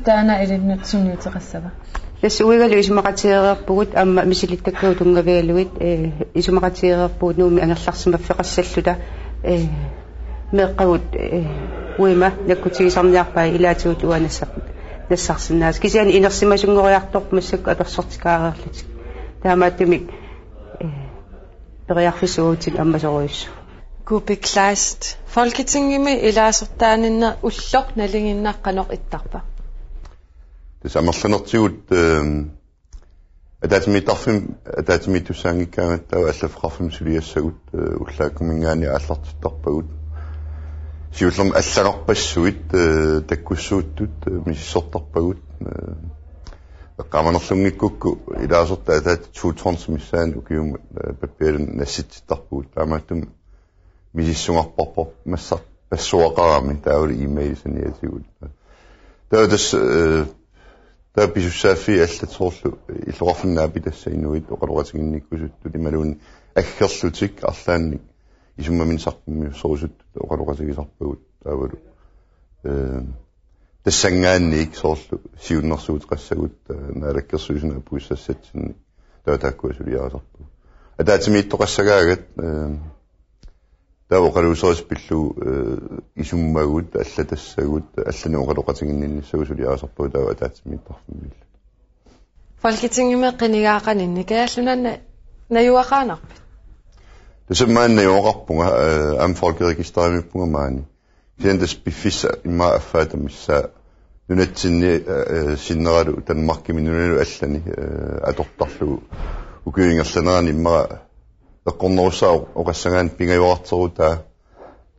Taana ilinut sunniuteqassava. Tassuigalu isumaqatigeerpugut amma misilittakku tungavialuit isumaqatigeerpugut nuumi angerlarsimaffeqassalluta meqqagut uima nakkutigisarniarpaa ilaatuut nassarsinnaas kisiani inersimasungoriartorp massakku atorsortikaareerlut taamaattumik periarfisuutin ammasoruissu Kupiklaist Folketingimi ilaasortaaninna ulloq nalinginnaqqanoq ittarpa Tasamerlanertigut ataatimitussaangikkaangattau allafqarfim suliassagut ullaakkumingaani aallartittarpagut siullerm аллагарпассуит таккуссууттут мисисsortarpagut эққаманерлунгиккукку илаасерта атаат 2 миссаан укиум паппиалун насситситтарпугут таамааттум мисиссунгарпарпор массар пассуақарами тааули имейлсаниатигут таадас таписуссааффи аллатсоорлу иллоқарфиннаапи тассаинуит оқалоқатигинниккусутту ималуун аггерлутик арлаанник исуммамин сарпумми соорусутту оқалоқатигисарпагут таавалу тассангаанник соорлу сиуннэрсуут qassagут наалаккерсуисуна пуиссассатсинни таатааккуасулиарасарпу атаатимииттоқассагаагат таавоқалуусерис пиллу исуммагут аллатассагут аллани оқалоқатигиннинниссагусулиарасарпу таава атаатимииттарфиммилла Folketingimi qinigaaqaninni kaalunanna nayuaqaanarpit Tasammaanna yoqarpunga am folkeregistrerimippunga maani siandas piffissa imma affaatamissa nunatsinni sinneralu tanmarkimi nunalu allani atortarlu ukiingerlanerani imma eqqornerussaa oqassangaan pingajuarteruta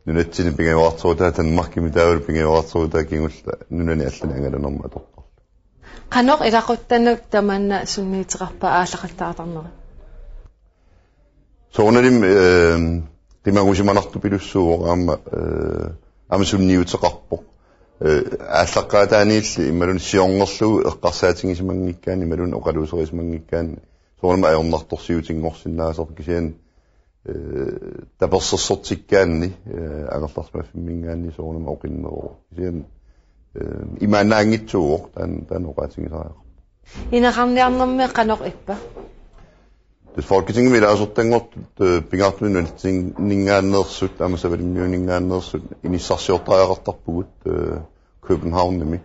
nunatsinni pingajuarteruta tanmarkimi taavalu pingajuarteruta kingulla nunani allani angalanerma atortar qanoq ilaquttanuk tamanna sunniiteqarpa aallaqattaatarneri Soornalim timangusimanartu pilussuuq aama sunniuteqarpoq ааllaqqaataaniilli immalun siornerlugu eqqarsaatigisimangikkaani immalun oqaluuserisimangikkaani soornama ajornartorsiutiнгорсиннаасер кисиан таперсерсортиккаанни анерларсмаффиммингаанни соорнама оқиннероо кисиан имаанаангитсууоқ таан оqaатигисариақар Inaqarniarnermi qanoq ippa Det Folketinget vil altså tænke pingartun ningaannersut amasavalimmiuningaannersut inissarsiortaajartarpugut København nimi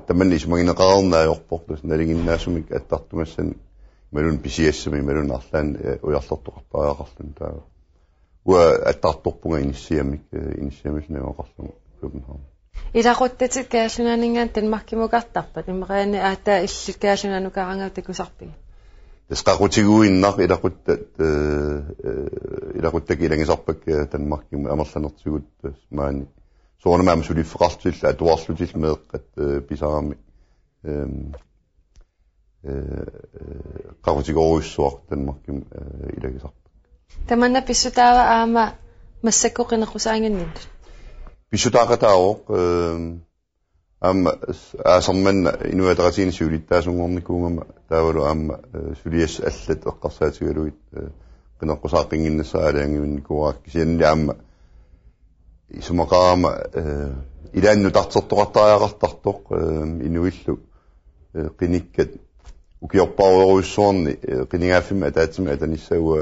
tamannisumaginareernaajorpor nalinginnaasumik attartumassan malun pisiassami malun arlaan ujarlartoqarpaajaqarlun taa ua attartorpunga inissiamisnaaqarlun København Ilaquttatit kaallunaningaan tanmarkimuqartarpat imaqaani aataa illut kaallunanukarangautakusarpigi Tasqaqutiguinnar ilaquttak ilangisarpak tanmarkim amerlanertiguut maani soornama amsuliffeqartil atuarlutil meeqqat pisarami qaqutigoruissuaq tanmarkim ilagisarpak tamanna pissutaava aama massakkoqinequsaanginnit pissutaaqataaroq am asamman inuataratiini suulittaasungornikuungama taavalu aama sulias allat eqqarsaatigaluit qineqqusaaqinginnassaaalaangiminikuaak kisianni aama isumaqaama ilaannu tartertoqartaajaqartartoq inuillu qinikkat ukiorpaaruissuarni qiningaaffima ataatsima atanissaua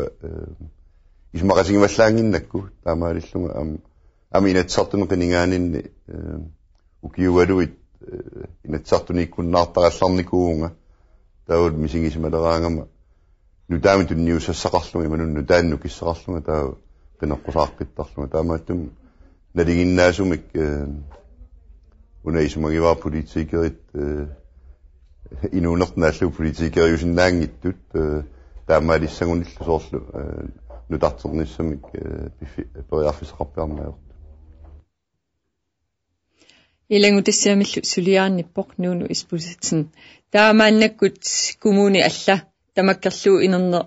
isumaqasingimallaanginnakku taamaalillunga am inatsartun qiningaaninni ukiugaluit inatsartunikkunnaartarallarnikuunga taavut misingisimaleраангама nutaamitunniusassaqarlunga imanun nutaannu kissaqarlunga taa qineqqusaaqqittарлунga taamaattum nalinginnaasumik unaisumagivaa politikerit inuunertnaallu politikeriusinnaangittut taamaalissangunillu soorlu nutarternissumik periarfisaqarpiarnaajort Ilangutissiamillu suliaarnippoq nuunu ispusatsin taamaannakkut kommuni alla tamakkerluu inerner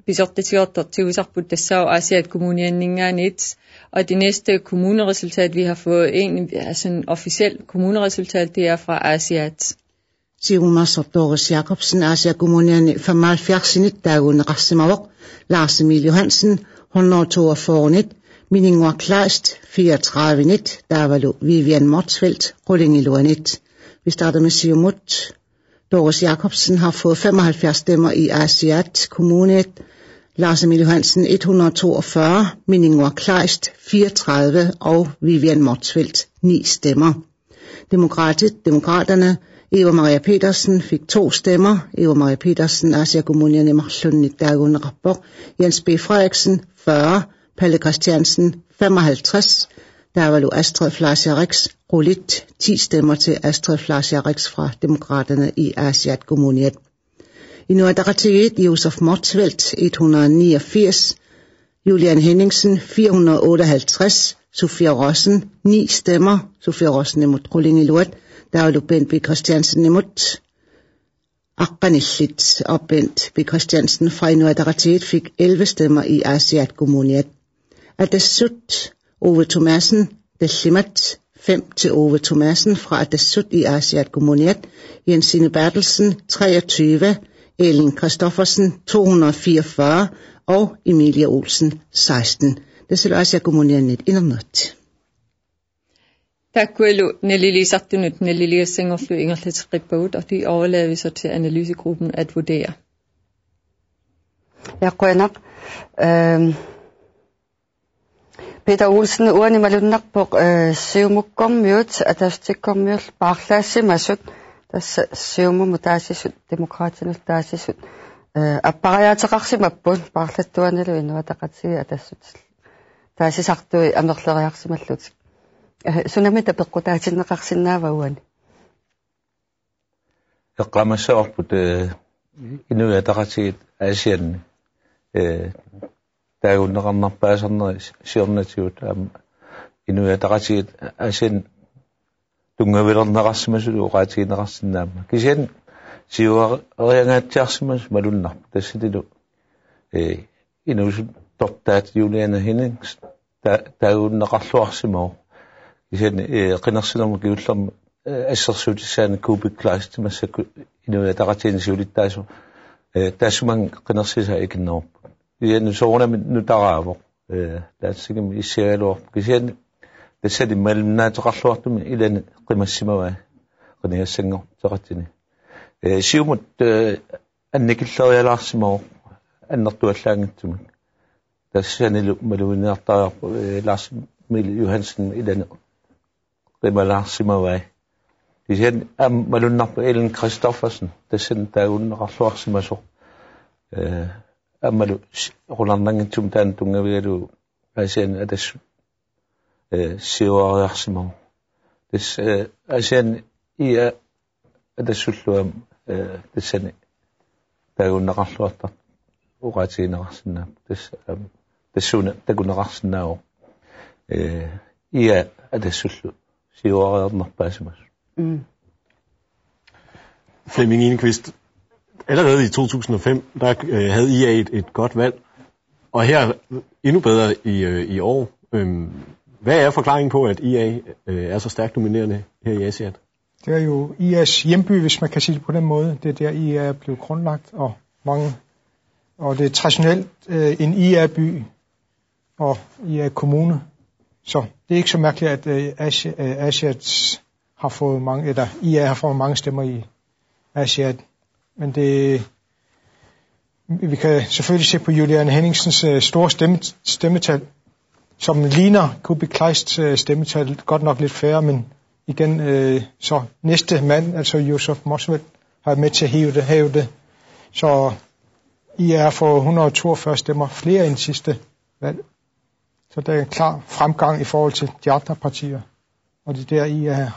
pisortitiortor tiusarput tassau Asiat kommunianningaanit og det næste kommuneresultat vi har fået altså en officiel kommuneresultat det er fra Asiat Sigurmasser Doris Jacobsen Asia kommuniani 75 dagune rassimavok Lars Emil Johansen 142 Miningua Kleist 34 Davalu Vivian Motsfeldt Rollingeluanit Vi starter med Siumut. Doris Jacobsen har fået 75 stemmer i Asiat Kommune. Lars Emil Johansen 142, Miningor Kleist 34 og Vivian Motsfeldt 9 stemmer. Demokraterne Eva Maria Petersen fik 2 stemmer. Eva Maria Petersen, Asia Kommune Nemachslund i Dagun Rapport. Jens B. Frederiksen 40, Palle Christiansen 55. Der var jo Astrid Flasher-Rix Rolit 10 stemmer til Astrid Flasher-Rix fra Demokraterne i Asiat Kommune. Inuit Ataqatigiit Josef Motsfeldt 189, Julian Henningsen 458, Sofia Rossen 9 stemmer, Sofia Rossen imod Rolling Luat, der var Bent B. Christiansen imod Akbanishit, og Bent B. Christiansen fra Inuit Ataqatigiit fik 11 stemmer i Asiat Kommune. Adesut Ove Thomasen, Deslimat 5 til Ove Thomasen fra Adesut i Asiat Kommune. Jensine Bertelsen 23, Elin Kristoffersen 244 og Emilia Olsen 16. Det ser Asiat Kommune nyt indernet. Takkuelu neliliisartunut neliliassangerlu ingerlatriqippagut, og de overlader vi så til analysegruppen at vurdere. Jeg går nok. Peter Olsen uani malunnak på siumukkommiut atastikkommiut parlassimasut tas siumumutaasisut demokraatsinus taasisut appariateqarsimappun parlattuanalu inuataqatsi atassut taasisartui amerleriarsimallut sunami tapeqqutaatinneqarsinnaava uani eqqamassaorput inuataqatsi asianni taagunneqarnarpaasarneri siornatiut inuataqatiit asin tungavilerneqarsimasulu oqaatigineqarsinnaamma kisian siuariangaatiarsimas malunnar tassitilu inusut tortaat Juliana Hennings taagunneqarluarsimao kisian qinersilermu kiullermu assersuutissaani Kubik Kleist massakku inuataqatiini siulittaasu taassuman qinersisa ikinnerop igen så nu taraavo taatsigim issialuor kisian tassali malunnaatoqarluartum ilan qimassimawa qiniassangor taqatini siumut annikillerialaarsimao annertuallaangattumak tassanilu maluinneartaar Lars Emil Johansen ilan qimalaarsimawa kisian malunnarpu Elin Kristoffersen tassan taagunneqarluarsimaso amalu rolandangittum taan tungavigalu asian atas siuariarsimau tas asian ia atassulluam tassani taagunneqarluartar uqaatigineqarsinnaap tassuna takunneqarsinnaao ia atassullu siuariarnerpaasimas Flemming Enekvist, allerede i 2005, der havde IA et godt valg, og her endnu bedre i år. Hvad er forklaringen på, at IA er så stærkt dominerende her i Asiat? Det er jo IA's hjemby, hvis man kan sige det på den måde. Det er der, IA er blevet grundlagt, og det er traditionelt en IA-by og IA-kommune. Så det er ikke så mærkeligt, at Asiat har fået mange, eller IA har fået mange stemmer i Asiat. Men vi kan selvfølgelig se på Julian Henningsens store stemmetal, som ligner Kubik Kleists stemmetal, godt nok lidt færre, men igen, så næste mand, altså Josef Motsfeldt, har med til at hæve det. Så IA er for 142 stemmer flere end sidste valg. Så der er en klar fremgang i forhold til de andre partier. Og det der IA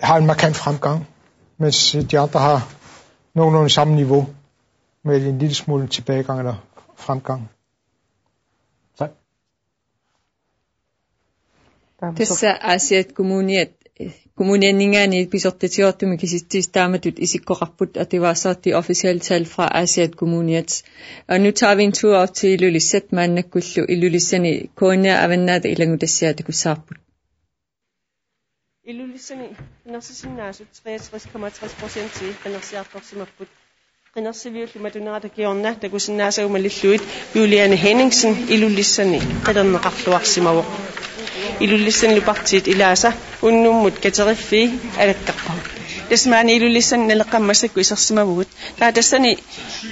har en markant fremgang, mens de andre har nogenlunde samme niveau med en lille smule tilbagegang eller fremgang. Tak. Tässä asiat kommuneningani pisortatiortumi kisistaamatut isikkoqarput ativaassaatti officielle tal fra Asiat Kommunet. Og nu tager vi en tur op til Ilulissat maannakkullu Ilulissani koonea avannaata ilangutassiaatakussaarput. Ilulissani nersisinnaasut 63,60% til qinnersiartorsimapput. Qinnersiviullumatunarata kiorna takusinnaasaumalilluit Juliane Henningsen Ilulissani qalerneqarluarsimawoq. ilullissan lupartiit ilaasa unnummut kateriffi alakkarpam tasmaani ilullissan naleqammasakku isersimavugut taatassani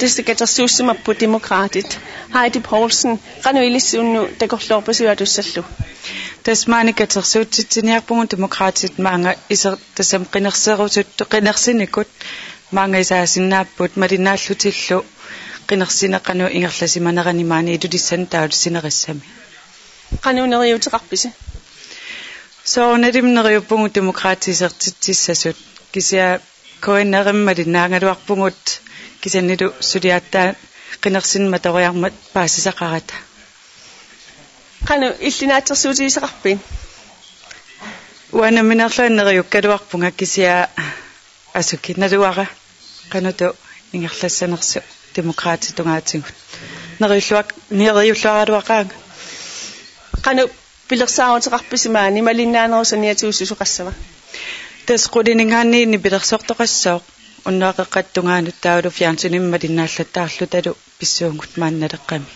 tasakatersuussimapput demokraatit Heidi Poulsen qanu ilissuunnu takorloorpasuatussallu tasmaani katersuutsitsiniarpungun demokraatit maanga iser tasam qinerserusuttu qinersinikut maanga isaasinnaaput malinaallutillu qinersineqanu ingerlasimaneranimaani itudissan taalussinerissami qanu neriuteqarpisi soornalimneriuppungu demokraatisertitsissasut kisia koinnerimmalinnaangaluarpungut kisannilu suliaattaa qinersinmatoriarmat paasisaqarata qanu illinaatsersuutiiseqarpin uanaminnerluanneriukkaluarpunga kisia asuki naluara qanutu ingerlassanersu demokraatitungaatigut neriulluaraluaqaanga qanu pilersaaruteqarpisimaani malinnaanерусаниатуусусуqassava tasquliningaanniini pilersortoqassooq unnuaqeqqattungaanut taulu fiansunimmalinnaallataarlu talu pissuungut maannaleqqami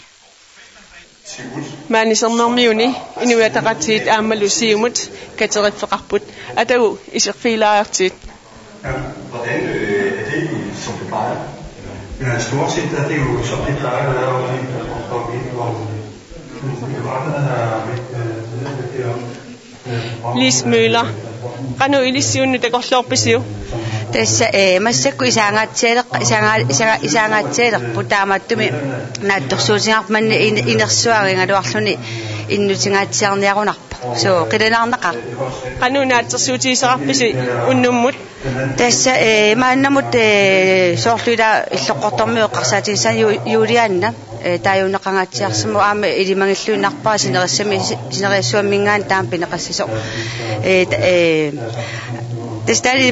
maanisernermiuni inuataqatiit aammalusiumut kateriffeqarput atagu iserfiilaajartiit hvordan er det som det plejer? Men stort set er det jo som det plejer at være om Lis Møller qanu ilissuunnu takorloorpisiu tassa massakku isaangaatseeleq taamattumi naattorsuusingarmanni inersuaringaluarluni innutigaatiarniarunarpa so qilanarnaqa qanu naatsersuutiiseqarpisi unnummut tassa maannamut soorluila illoqqortormiuqqarsaatigissan julianna taayunneqangaatiarsimu aama ilimangilluunarpaa sineriassuammingaan taampineqassiso tastali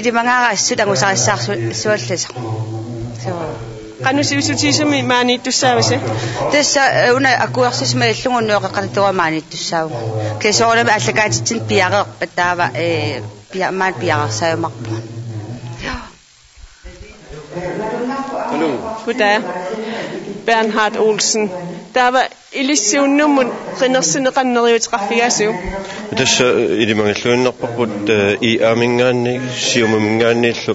ilimangaassut angusarissarsuallasa qanu siusutiisumi maaniittussaavase tassa una akuersisma illungunnuoqeqqalituga maaniittussaavu kesoorlami allakaatitsin piareerpa taava maan piarersaajumarpu Goddag. Bernhard Olsen. Der var ilissuunnummun qinnersineqanneriuteqarfigaasiu. Tässä ilimangilluinnerparput iamingaanni siumamingaanniillu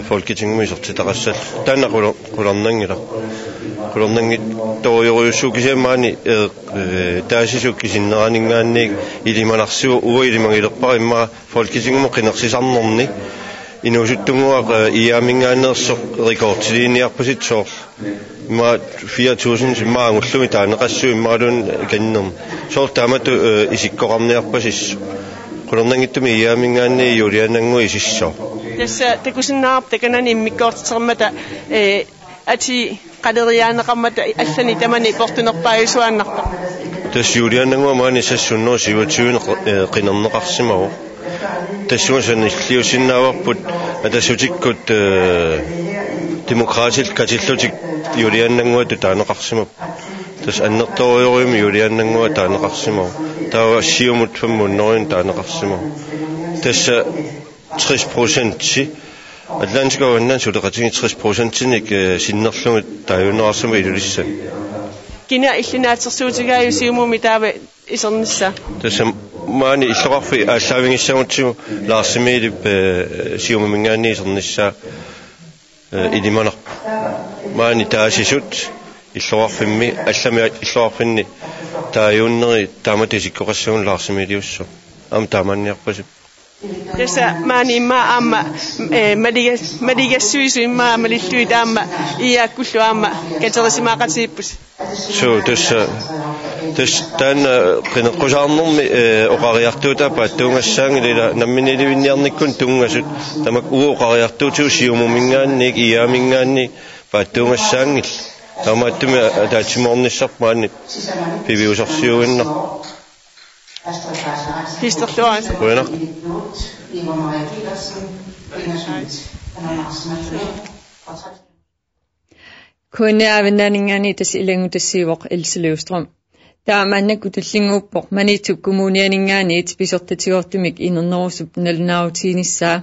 folketingumisertitaqassall taannaqulernangila qulernangit torioriussuukisiamaani taasisuk kisinneraninggaanniik ilimanarsiu uwa ilimangilerpar imma folketingumo qinnersisarnerni inusuttunguaq iamingaannersoq rekordtiliiniarpasit soor imma 4000 simmaangullumi taaneqassuu immaalun kannerm soor taamatu isikkoqarniarpasis qulernangittumi iamingaanni julianangu isissoo tässä takusinnaartakanani immikkoortitermata ati qaderiaaneqammata allani tamani portunerpaayusuaannarpa tas julianangu maani sassunno siwatuun qinerneqarsimaru tassuusan illiusinnaavarput atasuutikkut demokraatil katillutik juliannanguatu taaneqarsimap tas annertorioriumi juliannangua taaneqarsimaru taava siumut fammunnerin taaneqarsimaru tassa 60% Atlantikervannan suleqatingi 60%nik sinnerlugut taajunerarsama ilulissan kina illinaatsersuutigaaju siumumi taava isernissa tassa maani illoqarfi aallavingissagutigu laarsimiilip siumamingaanni isernissa ilimaner maani taasisut illoqarfimmi allami illoqarfinni taajuneri taamatisikkoqassagun laarsimiiliussu am taamanniarpasip tässä maani imma amma madigassuisu imma amalilluit amma iakkullu amma katerisimaaqatiippus so tässä tan qinneqqusarnermi oqariartuuta paattuungassaangilila namminilivinniarnikkun tungasut tamak uoqariartuutu siumumingaannik iaamingaanni paattuungassaangil taamaattumi ataatsimornissarpaanni piviusorsiuginner Histerluan. Bueno. Kunniaavinaaningani tas ilangutassiivoq Else Løvstrøm. Taamannakutullinguuppoq maniitsup kommunianingaani pisortatiortumik inernerusup nalunarutiinissaa.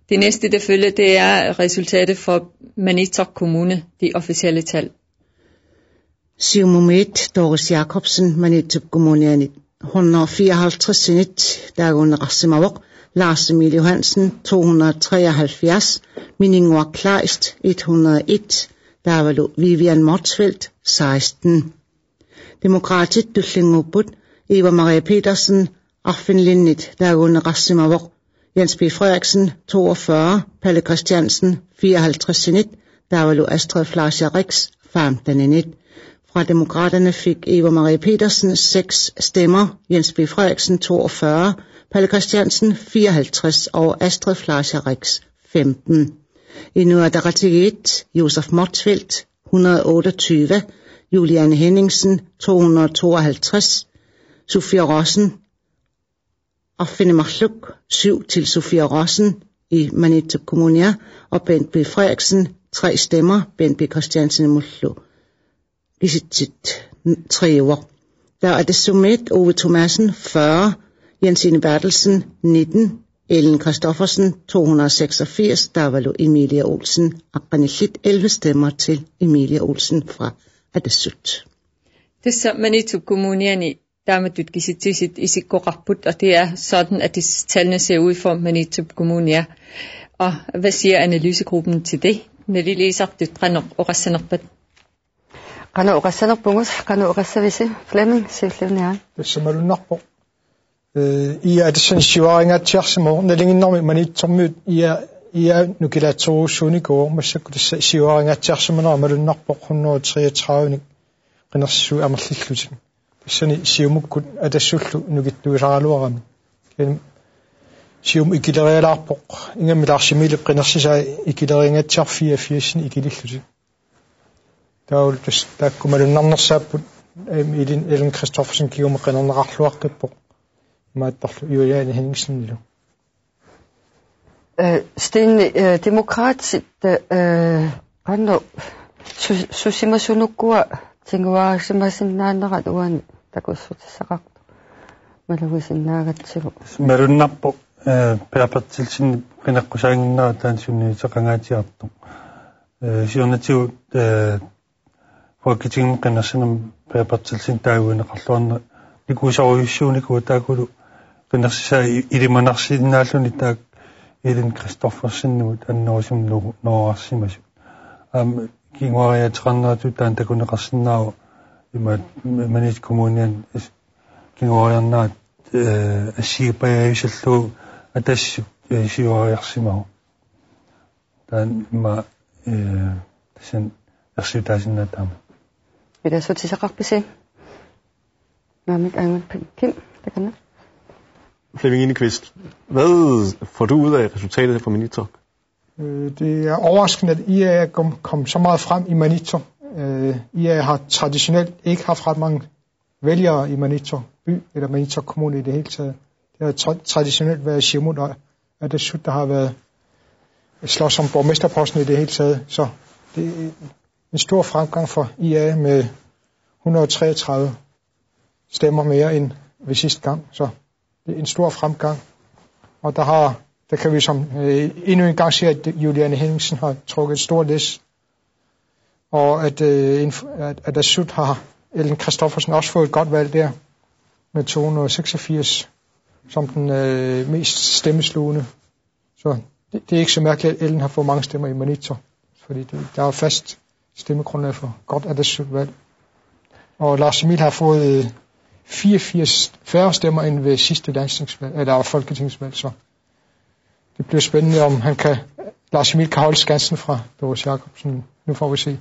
Det næste, der følger, det er resultatet for Maniitsoq Kommune, de officielle tal. Siumumiit Doris Jacobsen, Maniitsoq Kommunianit 154 sinit, Dagun Rassimavok, Lars Emil Johansen 273, Miningor Kleist 101, Davalu Vivian Motsfeldt 16. Demokratit Dullingubud, Eva Maria Petersen, Arfin Linnit, Dagun Rassimavok, Jens B. Frederiksen 42, Palle Christiansen 54 sinit, Davalu Astrid Flascher Rix 15. Fra Demokraterne fik Eva Marie Petersen 6 stemmer, Jens B. Frederiksen 42, Palle Christiansen 54 og Astrid Flascher Rix 15. Inuit Ataqatigiit, Josef Motsfeldt 128, Juliane Henningsen 252, Sofia Rossen og Fine Marluk 7 til Sofia Rossen i Maniitsoq Kommunia, og Bent B. Frederiksen 3 stemmer, Bent B. Christiansen i Mullu. I sit 3 år. Der er det summet Ove Thomasen 40, Jensine Bertelsen 19, Ellen Christoffersen 286, Davalu Emilia Olsen, Akranishit 11 stemmer til Emilia Olsen fra Adesut. Det er Maniitsoq Kommuniani, der med dutgisitit i sit korraput, og det er sådan, at de tallene ser ud for Maniitsoq Kommunia. Og hvad siger analysegruppen til det? Når de læser det brænder og rassenerpet. Qana uqassanerpungus qana uqassavisi Flemming siflevnian Sammalunarpo ia adsen shiwaringa tjersimo nalinginnormi manitsormut ia nukilatoro suniko massakku shiwaringa tjersimana malunarpo 133 qinarsu amerlillutin sani siumukkut adassullu nukittuisaraluarami ken sium ikilerialarpo ingamilarsimile qinarsisa ikileringa tjer 84 ikilillutin der kunne man jo nærmere i den Ellen Christoffersen kigger med grønne retluarke på med Juliane Henningsen jo. Sten demokrat kan susima sunukua tingwa simasinnaannerat uan takussutisaqqart malugisinnaagatsigu merunarpo perpartilsin qinaqqusaaginnarat taansunniiteqangaatiartu siornatiu Folketinget qinarsinam perpartilsin taaguineqarluarna nikuusaruissuuniku taakulu qinarsisa ilimanarsinnaalluni taak Ellen Christoffersennut annorisum noorarsimasu kinguariateqarneratu taan takuneqarsinnaaru ima Maniitsoq Kommunian kinguariarnaat assiipayaisallu atassut siuariarsimaru taan ima tasan ersutaasinnaataama Ida sutisaqarpisi Mamik Angen Kim takana Flemming Ingeqvist, hvad får du ud af resultatet fra Maniitsoq? Det er overraskende, at IA kom så meget frem i Maniitsoq. IA har traditionelt ikke haft ret mange vælgere i Maniitsoq by eller Maniitsoq Kommune i det hele taget. Det har traditionelt været Siumut og Adesut, der har været slås om borgmesterposten i det hele taget. Så det er en stor fremgang for IA med 133 stemmer mere end ved sidste gang. Så det er en stor fremgang. Og der kan vi som endnu en gang se, at Juliane Henningsen har trukket et stort læs. Og at Adesut har Ellen Christoffersen også fået et godt valg der med 286 som den mest stemmeslugende. Så det er ikke så mærkeligt, at Ellen har fået mange stemmer i Maniitsoq. Fordi der er fast stemmegrundlag for godt Adesut valg. Og Lars Emil har fået 84 færre stemmer end ved sidste landstingsvalg, eller folketingsvalg, så det bliver spændende, om Lars Emil kan holde skansen fra Doris Jakobsen. Nu får vi se.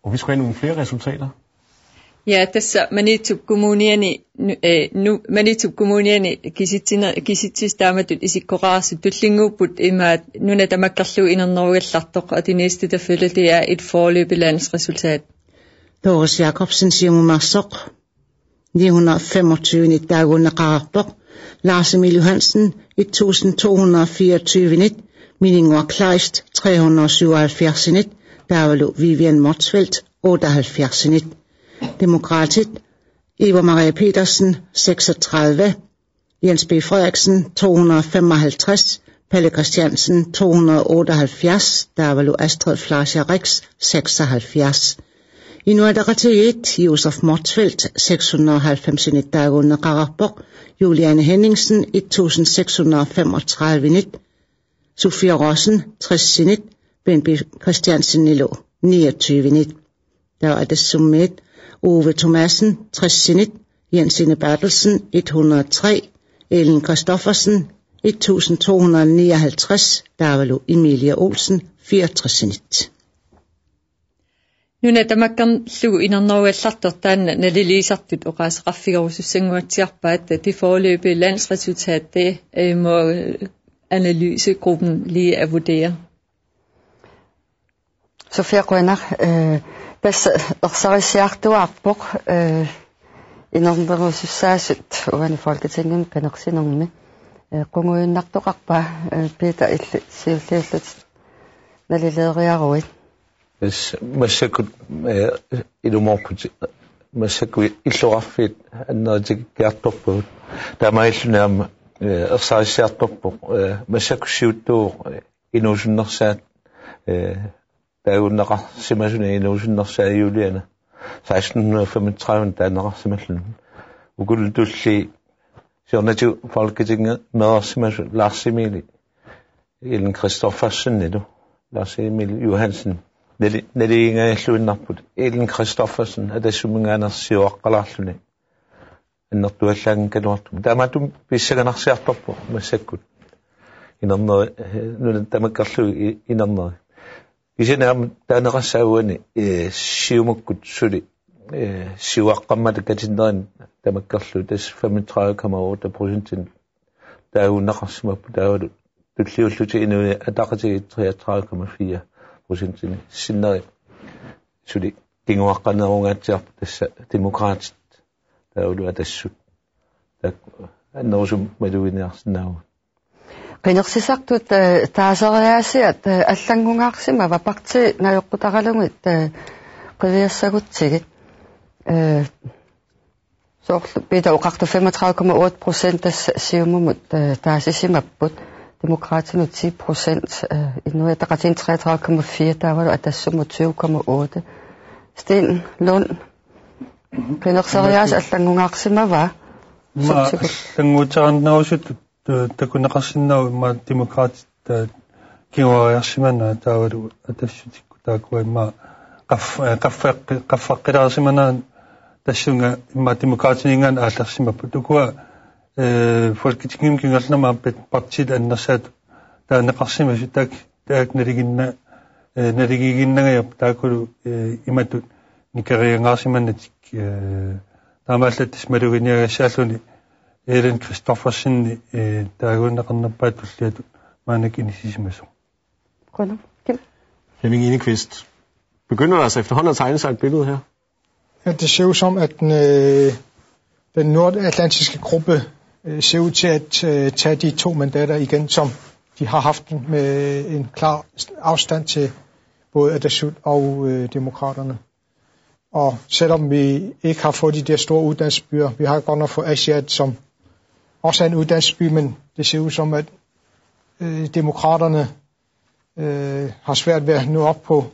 Og vi skal have nogle flere resultater. Ja, tässä Maniitsoq Kommuniani kisitsistaamatut isikkoraasut tullinguupput imaat nuna tamakkarlu inernerugallartoq og det næste der følger det er et foreløbigt landsresultat. Doris Jakobsen Siumumarsoq 925 nit daaguneqararpoq Lars Emil Johansen 1224 nit Miningor Kleist 377 nit Davalu Vivian Motsfeldt 78 nit Demokratit Eva Maria Petersen 36 Jens B. Frederiksen 255 Palle Christiansen 278 Davalu Astrid Flascher Rix 76 Inuit Ataqatigiit Josef Motzfeldt 690 nit daagunne qararpoq. Juliane Henningsen 1635 nit. Sofia Rossen 60 nit. Ben B. Christiansen Nilo 29 nit. Der er det summet. Ove Thomasen 60 nit. Jensine Bertelsen 103. Ellen Kristoffersen 1259. Davalo Emilia Olsen 64 nit. Nu natamakkan lu inarnorullartortaan naliliisartut oqaasaqarfigurusussanguatsiarpa at det foreløbige landsresultat det må analysegruppen lige at vurdere. Sofia Qenar bas ersarisiartuarpoq inornerusussaasut uani folketingum kanersinormi qunguinnartoqarpa Peter siulliallut nalileeriaruit masakut ilumorput masakut illuarfit annertigiartorput tamaillunam ersarisiartorpoq masakussiuttuuq inuusunnersaat taagunneqarsimasuni inuusunnersaa Juliana 1635 taanneqarsimallun ukullutulli siornatu folketinget meersimasu Lars-Emil Ellen Kristoffersen nilu Lars-Emil Johansen neliingailluinnarput Ellen Kristoffersen adassumingaanерsiuaqqalarluni annertuallaankaluartu tamatum pissaganarsiartorpu massakkut inerner nuna tamakkarlu inerner isinam taaneqassaaguani siumukkut suli siuaqqammat katinnerin tamakkarlu tas 35,8% taagunnaqarsimappu taawalu tulliulluti inuni ataqati 33,4% sinneri suli tinguaqqanerungaatiarpu tassa demokraatit taawulu atassut tak annerusum maluiniarsinnaagu qinersisartut taaseriaasiat аллангунгаарсима вапарти наёққутаралугит qiviassagutsigit соорлу бита оқарту 35,8% тасса сиумумут таасисимаппут демократинут 10% инуятақатин 33,4 таавалу атассумут 20,8 Sten Lund qinerseriaas аллангунгаарсимава аллангуутаарнаусут такунеқарсиннау имма демократит киуариарсимана таавалу атассутикку таакуа имма qaffaqqilaarsimana tassunga imma demokraatiniingaan aallarsimappu tukua folketingim kingerlnamaappat partit annersaat taaneqarsimasu taak naligiginnagayap taakulu imatut nikeriangaarsimannatik taamaallattis maluginiagassaaluni Ellen Kristoffersen taaguunneqarnerpaat tulliatu maanak inisisimasu. Henning Enekvist. Begynder der altså efterhånden at tegne sig et billede her? Ja, det ser ud som, at den nordatlantiske gruppe ser ud til at tage de 2 mandater igen, som de har haft med en klar afstand til både Atassut og demokraterne. Og selvom vi ikke har fået de der store uddannelsesbyer, vi har godt nok fået Asiat, som også er en uddannelsesby, men det ser ud som, at demokraterne har svært ved at nå op på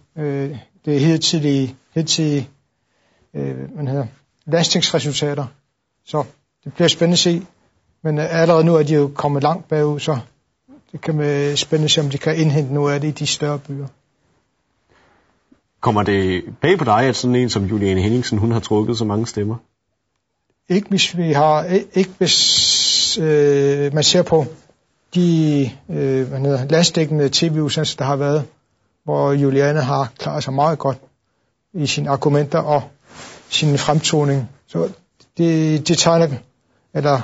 det hidtidige landstingsresultater. Så det bliver spændende at se. Men allerede nu er de jo kommet langt bagud, så det kan være spændende at se, om de kan indhente noget af det i de større byer. Kommer det bag på dig, at sådan en som Juliane Henningsen, hun har trukket så mange stemmer? Ikke hvis man ser på de landsdækkende tv-udsendelser, der har været, hvor Juliane har klaret sig meget godt i sine argumenter og sin fremtoning. Så det tegner, eller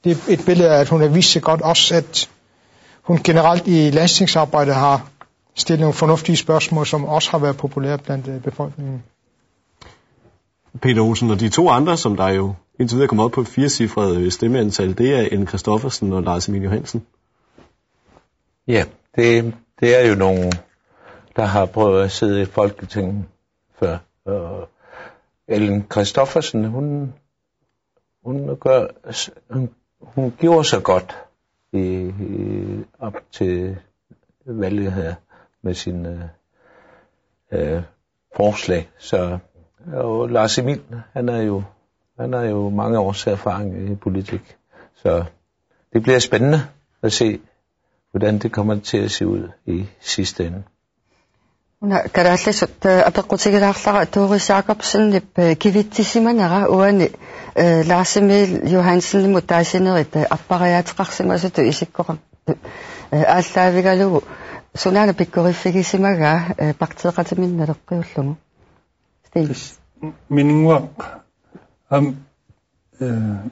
det er et billede af, at hun har vist sig godt også, at hun generelt i landstingsarbejdet har stillet nogle fornuftige spørgsmål, som også har været populære blandt befolkningen. Peter Olsen, og de 2 andre, som der jo indtil videre kommer op på 4-cifret stemmeantal, det er Ellen Kristoffersen og Lars-Emil Johansen. Ja, det er jo nogen, der har prøvet at sidde i Folketinget før. Ellen Kristoffersen, hun gjorde sig godt op til valget her med sine forslag. Så Og Lars Emil, han er jo mange års erfaring i politik. Så det bliver spændende at se, hvordan det kommer til at se ud i sidste ende. Karallisut apekutigilaarlara Doris Jacobsen kivittissimanera uani Lars Emil Johansen mutaasinerit appariateqarsimasut isikkoqa aalлaavigalugu sunaana pikkoriffigisimaga partiqatiminnalerqiullugu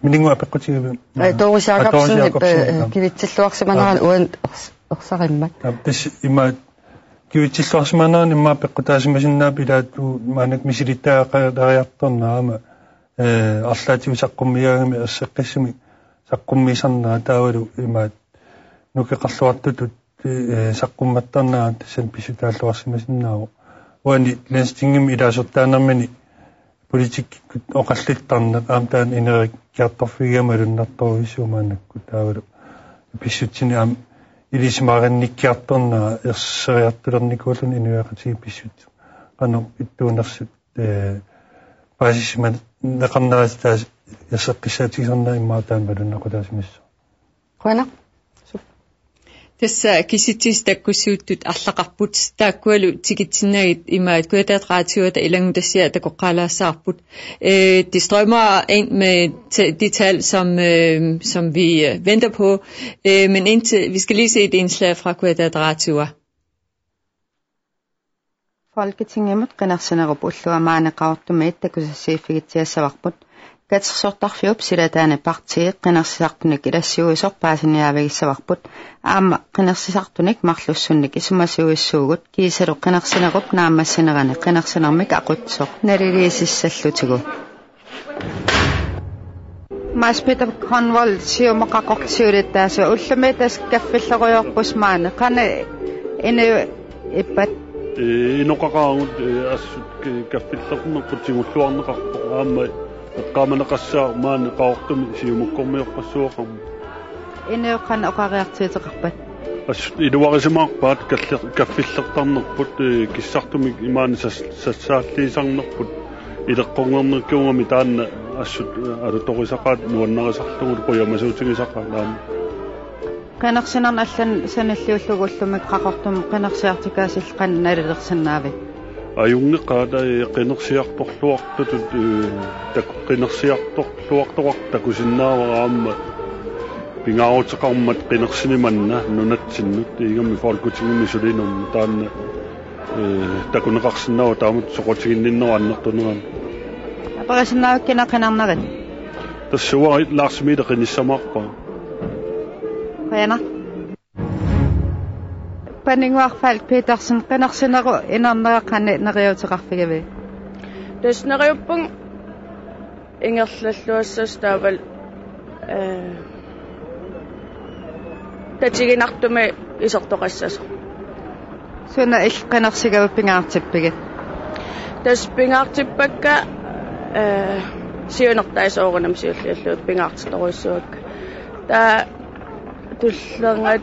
miningua apekutigilaarlara Doris Jacobsen kivittilluarsimanera uan ersarimmat tis ima kiwitsilluarsimanaa nimma peqqutaasimasinnaapilaatuu maanak misilitaaaqariartornaama арлаативисаққуммиаагами ассеққиссими саққуммисарнаа таавалу имаат нукеқарлуартутут саққумматтарнаа тассан писутааллуарсимасиннааву уани лэнстингими илаасортаанермини политик оқаллиттарнат аамтаан инерик киарторфигамалуннарторуисуумаанакку таавалу писсутсини аам илисмааринниккиарторнаа ерсериартулерникуулун инуяқати писсут қано иттуунерсут пасисман неқарнерастаас ясеққиссаатигернаа иммаатаан балуннақутаасимассо қуана тасса киситсис таккуссууттут арлақарпут тааккуалу тикитсиннагит имаат куатаатраатиуата илангутассиа такоққалаассаарпут det strømmer ind med de tal som vi venter på men indtil vi skal lige se et indslag fra kуатаатраатиуа Folketinget qinarsanerup ulluamaanaqaortumiit takusassiiffigitiassavaqput katsersortarfiup silataane partii qinarsisartunik ilassiuisorpaasiniaavigissavaqput aamma qinarsisartunik marlussunnik isumasiuissuugut kiisalu qinarsinerup naammassinerani qinarsinermik aqutsoq nariliisissallutigu Maaspeter Conwell siumaqaqortiulittaasua ullumiitas kaffilleruyorpusmaane qana ine ippat inoqaqaangut assut kaffillernerput singulluarneqarpo aamma eqqaamanaqassaa maani qaortumi siumukkormiorpassuaqarmu ineoqan oqariartiiteqarpat assut iluarisimaarpaat kaffillertarnerput kissartumik imaani sassaalliisarnerput ileqqornernerkiungami taanna assut alutorisaqaat nuannerisarlugul quyamasuutigisaqaa laama qinarsinerna allan sanalliullugullumik qaqortum qinarsiartikaasil qannalillersannaavik ajungeqaata qinersiartorluartutut qinersiartorluartoqaq takusinnaavaraamma pingaarutaqarmat qinersinimanna nunatsinnut igami folketingimi sulinum taanna takuneqarsinnaavu taamut soqotiginninneruannertuneran aparasinnaavikkina qinarnerit tassuarit Lars Emil qinissamarpa Qena Panninguarfalk Petersen qinarsineru inernereqanni neriuteqarfigavi Tasneriuppung ingerlalluassas taaval tatiginartumi isortoqassas Suna il qinarsigavu pingaartippigit Tas pingaartippakka siunertaisoorunam siullialluut pingaartitoruissuakka ta tullangat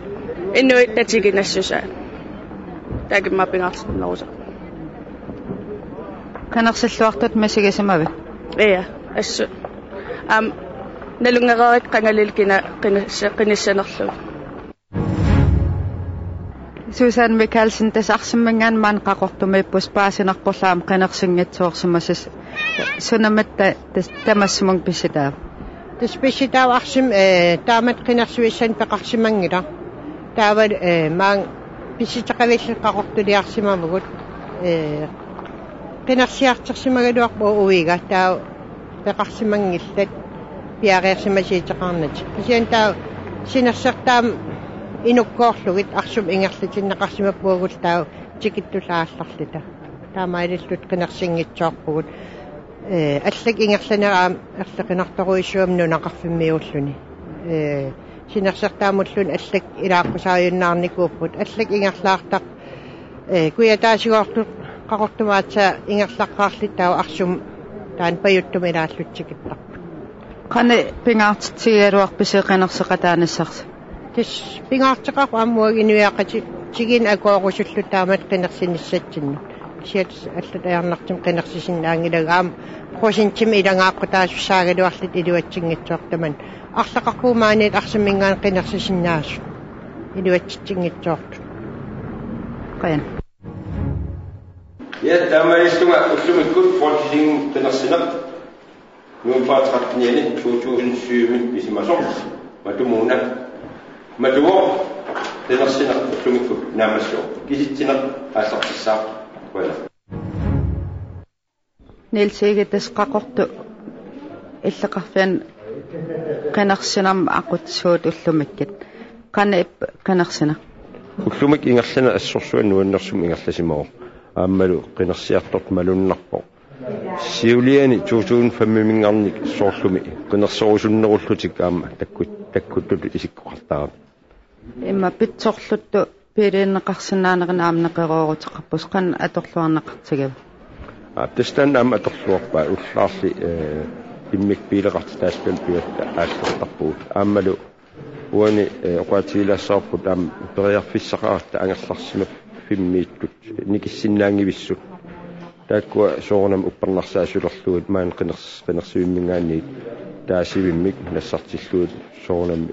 inuit tatiginassusa takimma pingaartitnerusa qinarsilluartut masigisamavi iya assu nalungererit qangalil qinissanerlu Susan Mikkelsen tasarsimmangaan maan qaqortumiippus paasinerporlaam qinersinngitsuorsimasas sunamatta tamassumung pisitaa Tespesitav arsim taamat qinarsuissan peqarsimangila taaval maang pisitaqavillu qaqortuliarsimamugut qinarsiartersimagaluarpu uiga taa peqarsimangillat piareersimasiiteqarnat kisian taa sinersertaam inukkoorlugit arsum ingerlitinneqarsimappuagut taa tikittulaallarlita taamailillut qinarsinngitsoorpugut allak ingerlaneraam erleqinartoruissuam nunaqarfimmiulluni sinersertaamullun allak ilaaqqusaajunnaarnikuupput allak ingerlaartaq kuyataasigoortut qaqortumaatsa ingerlaqqaarlittau arsum taan pajuttum ilaallutsikittaqput qani pingaartitsigaluarpiseqanerseqataanassarsa tis pingaartiqarpu ammuaginuiaqati tigin akoorusullu taamat qinersinissatsinnu siat allataarnartum qinersisinnaangilagaam prosintim ilangaaqutaasussaagaluarlit iluatsingitsoortaman арлақаркуумааниит арсамингаан qinersisinnaassu iluatsitsingitsoortu qan ja tamalistunga ullumikut folketing qinersinaq nuunpaatratniani 2007 isimasor matumuna matuo qinersinaq ullumikut naamassoo kisitsinaq aassartissaaq wala nilsigitas qaqortu иллеқарфиан qanarsinam aqutsuut ullumikkit qanip qanarsina ullumik ingerlana assorsuan nuannersum ingerlasimoo aammalu qinersiartort malunnarpo siuliani 2005 mingarnik soorlumi qinersorusunnerullutik aamma takkuttutu isikkoqartaram imma pitsorluttu piiliinneqarsinaanerina aamneqeroorutiqarpus qan atorluarneqartigava Testan am atorluarpa ullaarli immik piileqartitaaspal piatta aallertarpuut aammalu uani oqaatigilassarput aam periarfissaqaarta angerlarsima fimmiittut nikissinnaangivissut taakkua soornam upparnarsaasulerluut maan qinersiimmingaanniit taasivimmik nassartilluut soornam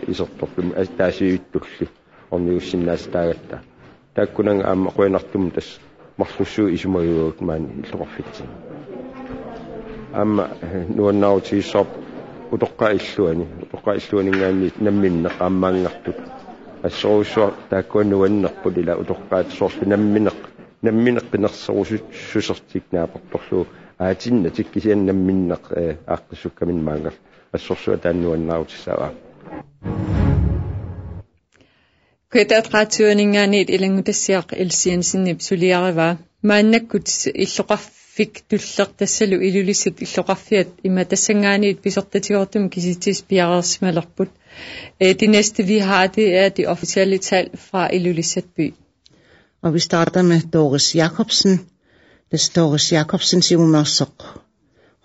isertorlum taasivittulli orniussinnaastaaгаtta taakkunanga aamma qoinartum tas marlussuu isumagiguut maan illoqorfitsi amma nuannaautigissaap utoqqailluaningaanniit namminneq aammaangartut assorussua taakkuannuannerput ila utoqqaat soorlu nammineq qinerserusussertik naaportorlu aatinna tikkisian namminneq aaqqissukkamin maangal assorsua taannuannaautisaa Kuitaatqaatsuaningaaniit ilangutassiaq ilsiansinnip suliarivaa maannakkut illoqarfik tullertassalu ilulissut illoqarfiat imma tassangaaniit pisortatiortum kisitis piarersmalerput det næste vi har det er de officielle tal fra Ilulissatby. Og vi starter med Doris Jacobsen. Det er Doris Jacobsen, Simumersok.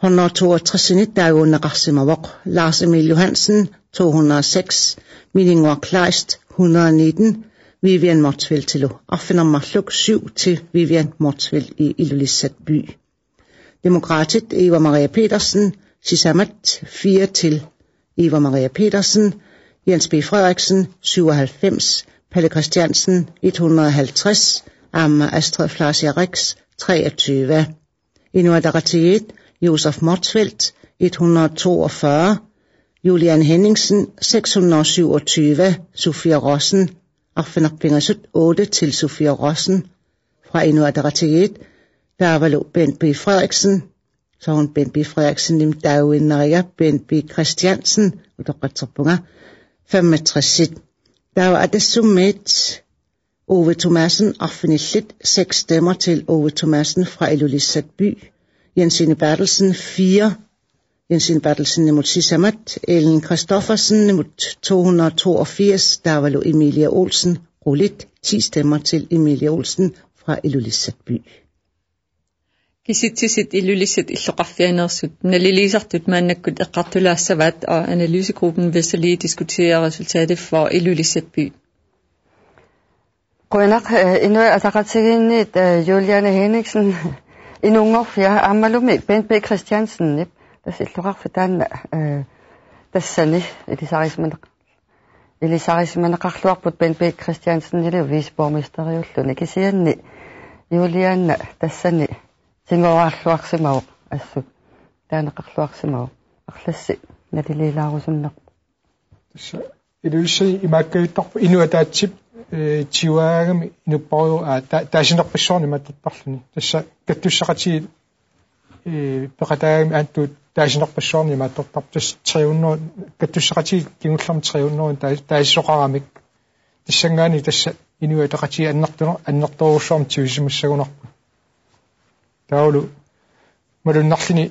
162 dagunaqarsimavok. Lars Emil Johansen, 206. Millingvar Kleist, 119. Vivian Motsfeldt til Affenammarluk 7 til Vivian Motsfeldt i Ilulissatby. Demokratit Eva Maria Petersen, Sisamat 4 til Eva Maria Petersen, Jens B. Frederiksen 97, Palle Christiansen 150, Amma Astrid Flasia Rix 23, Inuit Ataqatigiit Josef Motsfeldt 142, Julian Henningsen 627, Sofia Rossen Affenakpingasut 8 til Sofia Rossen fra Inuit Ataqatigiit. Der var Bent B. Frederiksen, så hun Bent B. Frederiksen nim Dawinnariga Bent B. Christiansen utoqatsarpunga 65. Der var Adessumet Ove Thomasen Affenillit 6 stemmer til Ove Thomasen fra Ilulissatby. Jensine Bertelsen 4. Jensine Bertelsen imod Sisamat. Ellen Christoffersen imod 282. Der var Emilia Olsen Rolit 10 stemmer til Emilia Olsen fra Ilulissatby. Kisitsit Ilulissat illoqarfianersut naliliisartut maannakkut eqqartulaassavaat og analysegruppen vil så lige diskutere resultatet for Ilulissatby. Qoinaq Inuit Ataqatigiit Juliane Henningsen inungorfia ammalumi Bent B. Christiansen nip tasilluqarfitaan tassani Elisarismanaqarluarput Bent B. Christiansen ili viceborgmesteriulluni kisianni Juliane tassani tingoarluarsimau assut taanaqarluarsimau arlassi nalililaarusunneq tassa ilulissi imaakkaittarpu inuataatip tiuaagami inupporu taasinerpissoorni mattattarluni tassa kattussaqati peqataagami aanttu taasinerpissoorni mattattar tass 300 kattussaqati kingullarmi 300 taissoqaramik tassangaani tassa inuataqati annertorussormi tiusimussagunarpu taulu malunnarlini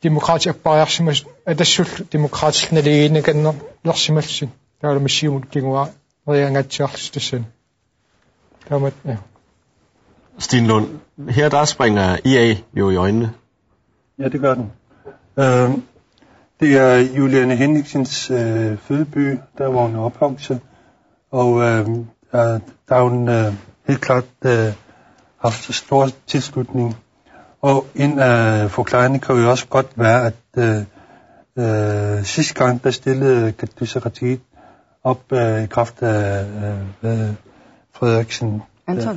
demokrati appariarsimas atassul demokratisna ligiinnakanner lersimalsin taulu massiumut kingua reangatsiarlistassan tamat ja Stine Lund, her der springer IA jo i øjnene. Ja, det gør den. Det er Juliane Henningsens fødeby, der hvor hun er opvokset, og der hun helt klart haft stor tilslutning. Og en af forklaringerne kan jo også godt være, at sidste gang, der stillede Katysseriet op i kraft af Frederiksen.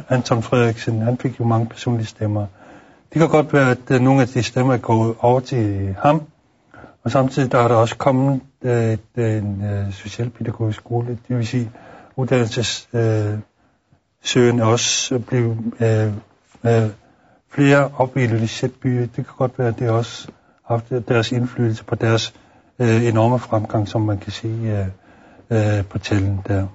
Anton Frederiksen, han fik jo mange personlige stemmer. Det kan godt være, at nogle af de stemmer er gået over til ham, og samtidig der er der også kommet en socialpædagogisk skole, det vil sige, uddannelsessøgende også blev flere op i Ilulissat-by. Det kan godt være, at det også har haft deres indflydelse på deres enorme fremgang, som man kan se på talen der.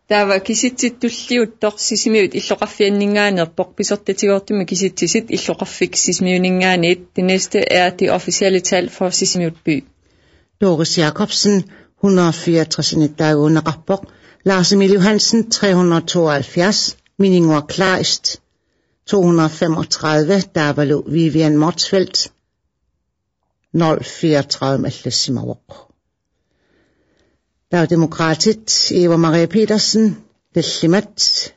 Taava kisitsittulliuttor sisimiut illoqaffianningaanерпоq pisortatigoortuma kisittisit illoqaffik sisimiuningaaniit. Det næste er det officielle tal for Sisimiut by. Doris Jacobsen 164 nitauunaqarpoq, Lars Emil Johansen 372, Miningor Kleist 235, Davalu Vivian Motsfeldt 034 Mallesimavok. Der er Demokratit, Eva Maria Petersen, Dellimat.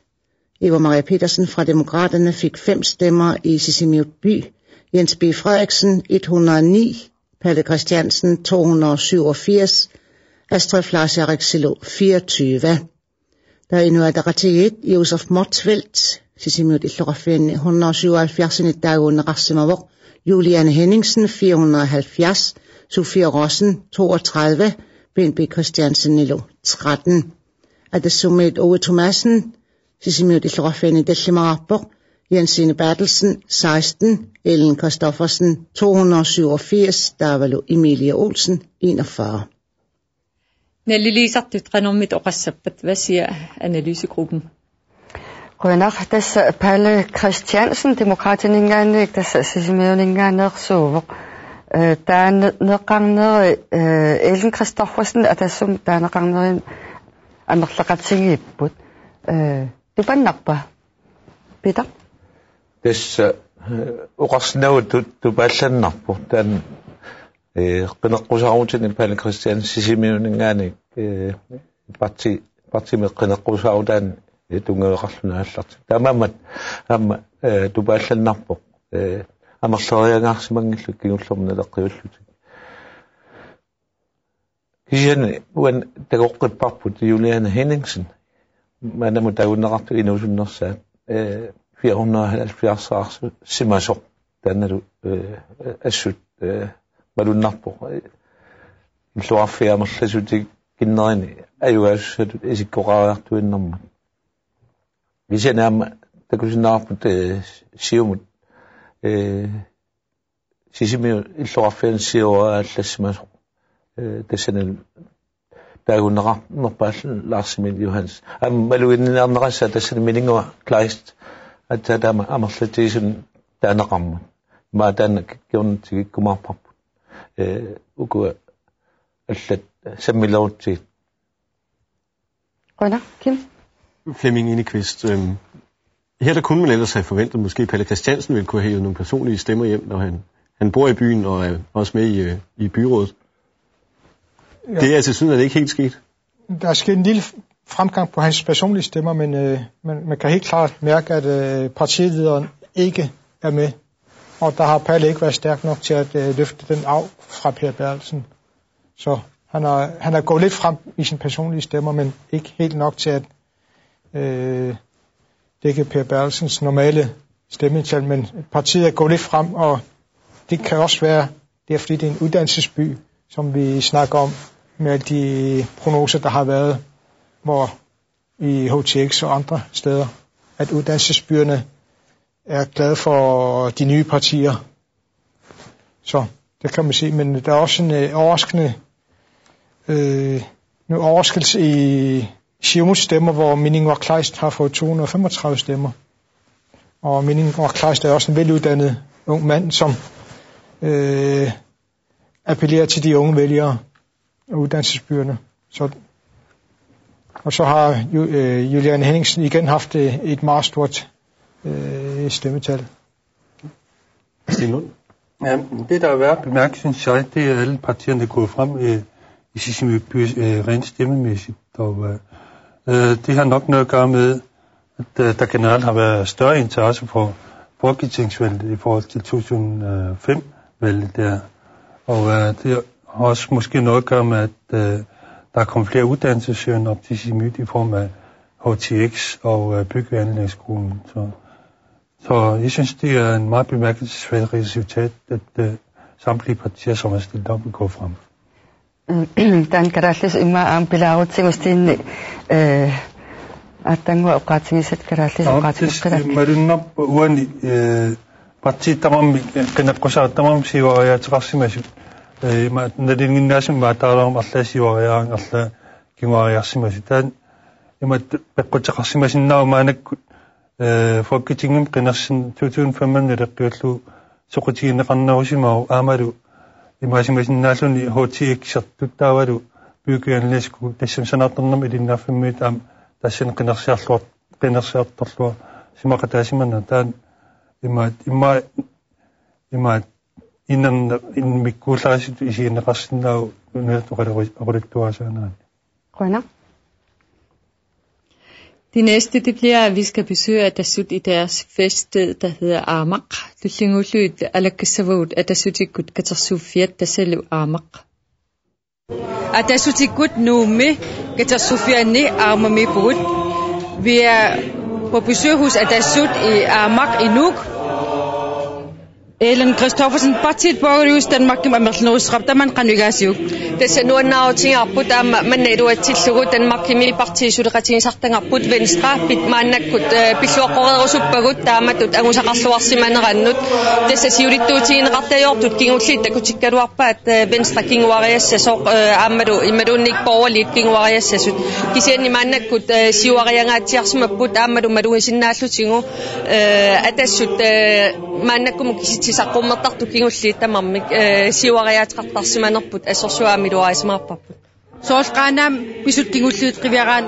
Eva Maria Petersen fra Demokraterne fik 5 stemmer i Sisimiut by. Jens B. Frederiksen 109, Palle Christiansen 287, Astrid Flarsjarik Silo 24. Der er endnu Adaratit, Josef Motsfeldt, Sisimiut Illoqaffien 177 i dagen Rassimavok, Juliane Henningsen 470, Sofie Rossen 32, B.N.B. Christiansen Nilo 13. Adesumit Ove Thomasen, Sisimiut Illoqaffien i Dellimarapok, Jensine Bertelsen 16, Ellen Kristoffersen 287, Davalu Emilie Olsen 41. Nallilisartutqanormit oqassappat. Hvad siger analysegruppen? Qunaq tassa Palle Christiansen demokratiningaannik tassa sisimiuningaannersuuvoq taanneqarneri Ellen Kristoffersen atassum taanneqarnerin anerlaqatsigiipput tupannarpa Peter tassa uqarsinau tupallannarpu taan qinaqqusaarutini Palle Christiansen sisimiuningaannik parti med qinaqqusaarutaani tungeeqarlunaallarti tamammat amma tupallannarpu амерлериангарсимангиллу кигуллернелеққиуллути кисиани уан тагоққиппарпут Juliane Henningsen манаму тагуннеқарту инусуннерсаат 470 симасоқ таанналу ассут малуннарпо иллуарфиамерласути киннерини аюассатут исиккоқариартуиннэрма кисиани амма такусинаарпут сиумут Sisimiut illoqarfian siuaallассимасо тассанал таагуннеқарнерпааллу Lars Emil Johansen аммалуиннернерасса тассана Miningor Kleist аттаатаама амерлатигисун таанеқарма маатаана киорнтигиккумаарпарпу укуа аллат саммилерутсигит Rønner, Kim? Flemming Enekvist, her der kunne man ellers have forventet, måske Palle Christiansen ville kunne have nogle personlige stemmer hjem, når han bor i byen og er også med i byrådet. Ja. Det er altså sådan, at det ikke helt sket. Der er sket en lille fremgang på hans personlige stemmer, men man kan helt klart mærke, at partilederen ikke er med. Og der har Palle ikke været stærk nok til at løfte den af fra Per Bertelsen. Så han er gået lidt frem i sine personlige stemmer, men ikke helt nok til at dække Per Bertelsens normale stemmetal. Men partiet er gået lidt frem, og det kan også være, det er fordi det er en uddannelsesby, som vi snakker om med alle de prognoser, der har været, hvor i HTX og andre steder, at uddannelsesbyerne er glade for de nye partier. Så det kan man se, men der er også en overraskende overraskelse i Siumuts stemmer, hvor Miningor Kleist har fået 235 stemmer. Og Miningor Kleist er også en veluddannet ung mand, som appellerer til de unge vælgere og uddannelsesbyerne. Og så har Juliane Henningsen igen haft et meget stort stemmetal. Ja, det der er værd at bemærke, synes jeg, det er alle partierne, der går frem i Sisimiut by rent stemmemæssigt. Og det har nok noget at gøre med, at der generelt har været større interesse for folketingsvalget i forhold til 2005-valget der. Og det har også måske noget at gøre med, at der er kommet flere uddannelsessøgende op til Simyt i form af HTX og bygge- og anlægsskolen. Så jeg synes, det er en meget bemærkelsesværdig resultat, at samtlige partier, som er stillet op, vil gå frem. Dan karallis imma am bilautsimustin attangua oqaatigisat karallis oqaatigiqqilak marunnap uani parti tamam qinaqqusaatamam siuariateqarsimasut ma nalinginnaasum maataalarm arlaasiuariaang arla kinguariarsimasut taan ima peqqutеqarsimasinnaumaanak folketingum qinarsin 2005 leqqiullu soqutigineqarnerusимау аамалу имаасимасиннааллуни HTX-сертуттаавалу пюкианлеску тассам санаартэрнам илиннаарфиммиит аам тассин qinерсиарторлуа симақатаасимана таан има иннан инмиккуулаасит исиинеқарсинаау униатоқалерулиттуасаанаани Rønner. Det næste, det bliver, at vi skal besøge Atassut i deres feststed, der hedder Amaq. Lullingulluit alakkissavut Atassutikkut katarsuuffiat tasallu Amaq. Atassutikkut nuumi katarsuuffianni aamami pugut. Vi er på besøg hos Atassut i Amaq i Nuuk. Ellen Kristoffersen, partiet Borgerhus Danmark med Merlnåsrap, der man kan jo gøre sig. Det er nu en af ting at putte am man er jo et tilslut Danmark med partiet så det kan sagt at putte Venstre bit man at besøge og så på godt der med at man skal slå sig man rennut. Det er så jo det ting ret der jo ting og lidt at kigge op at Venstre king var jeg så amado imado nik borgerligt king var jeg så kisen man at sige var jeg at jeg som putte amado med sin naslutning at det så man kommer tisaqummertartu kingulliitta mammik siuariaatqartarsimanerput assorsuaamiluarismaarparput soolqaanaam pisuttingulliit qiviaraan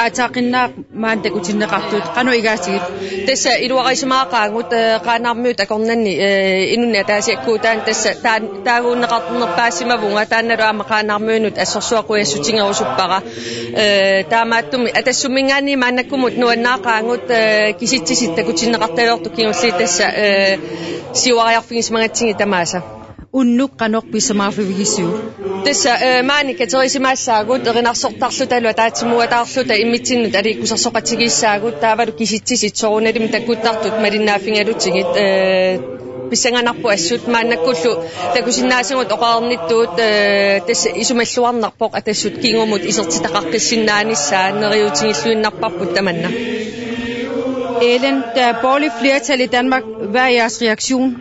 aataaqinnaaq maantakutinneqartuut qanu igaasigit tassa iluarismaaqaangut qaanaarmiut akornanni inunni ataasiakkuutaan tassa taaguunneqarnerpaasimavunga taannaluama qaanaarmiunut assorsuaquiassutigerusuppara taamaattumi atassummingaani maannakkumut nuannaaqaangut kisittisittakutineqartayortu kingulliit tassa siuariarfigismangatsingi tamaasa unnuk qanoq pisamaarfivigisiu tassa maani katerisimaassaagut erinarsortarlutalu taatimuataarluta immitsinnut aliikkusarsoqatigiissaagut taavalu kisittisit sorunalim takkuttartut malinnaaffingalutigit pissanganarpu assut maannakkullu takusinnaasingut oqaarnittuut tassa isumalluarnarpoq atassut kingumut isertitaqaqqissinnaanissaan neriutingilluinnarparput tamanna Ellen, der er borgerligt flertal i Danmark. Hvad er jeres reaktion?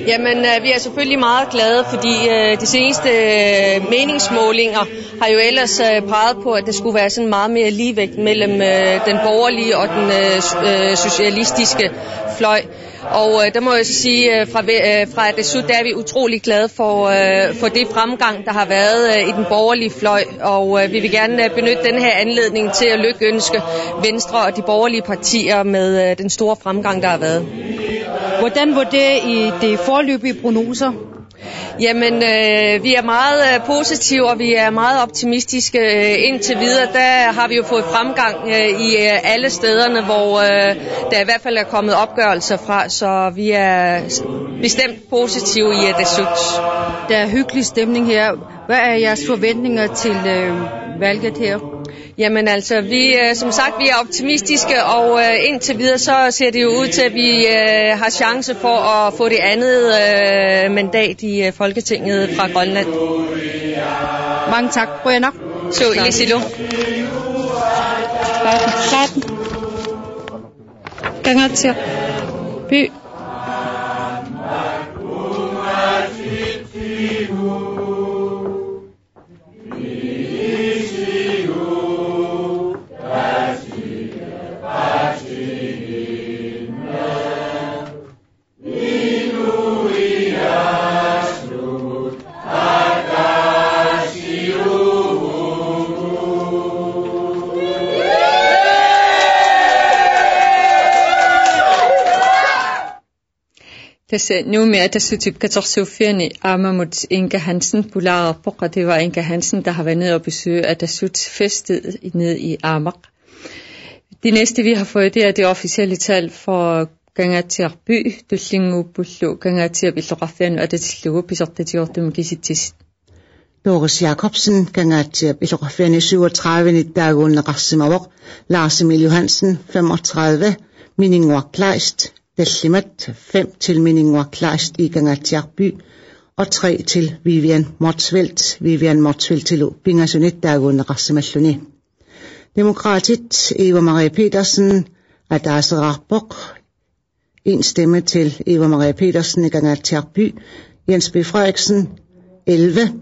Jamen, vi er selvfølgelig meget glade, fordi de seneste meningsmålinger har jo ellers peget på, at der skulle være sådan meget mere ligevægt mellem den borgerlige og den socialistiske fløj. Og der må jeg så sige, fra Atassut, der er vi utrolig glade for det fremgang, der har været i den borgerlige fløj. Og vi vil gerne benytte den her anledning til at lykønske Venstre og de borgerlige partier med den store fremgang, der har været. Hvordan vurderer I de foreløbige prognoser? Jamen, vi er meget positive, og vi er meget optimistiske indtil videre. Der har vi jo fået fremgang i alle stederne, hvor der i hvert fald er kommet opgørelser fra, så vi er bestemt positive i Atassut. Der er hyggelig stemning her. Hvad er jeres forventninger til valget her? Jamen altså, som sagt, vi er optimistiske, og indtil videre så ser det jo ud til, at vi har chance for at få det andet mandat i Folketinget fra Grønland. Mange tak. Rønner. Så i Silo. Ganger til by. Tässä nu med Atassut katarsuuffiani aamamut Inga Hansen pulaararpoq, og det var Inga Hansen, der har været nede og besøge Atassut festet nede i Amaq. Det næste, vi har fået, det er det officielle tal for Gangatsiaq by. Tullinguupullu Gangatsiaq Illuqarfianu atatillugu pisortatiortum kisitsis. Doris Jacobsen, Gangatsiaq Illuqarfianu 37 daaguunneqarsimavoq. Lars Emil Johansen 35, Miningwaq Kleist, Dellimat 5 til Miningwaq Kleist i Gangatsiaq by og 3 til Vivian Motsvelt. Vivian Motsvelt til Pingasunit daaguunneqarsimalluni. Demokratit Eva Marie Petersen Adase Rahbok. 1 stemme til Eva Marie Petersen i Gangatsiaq by. Jens B. Frederiksen 11.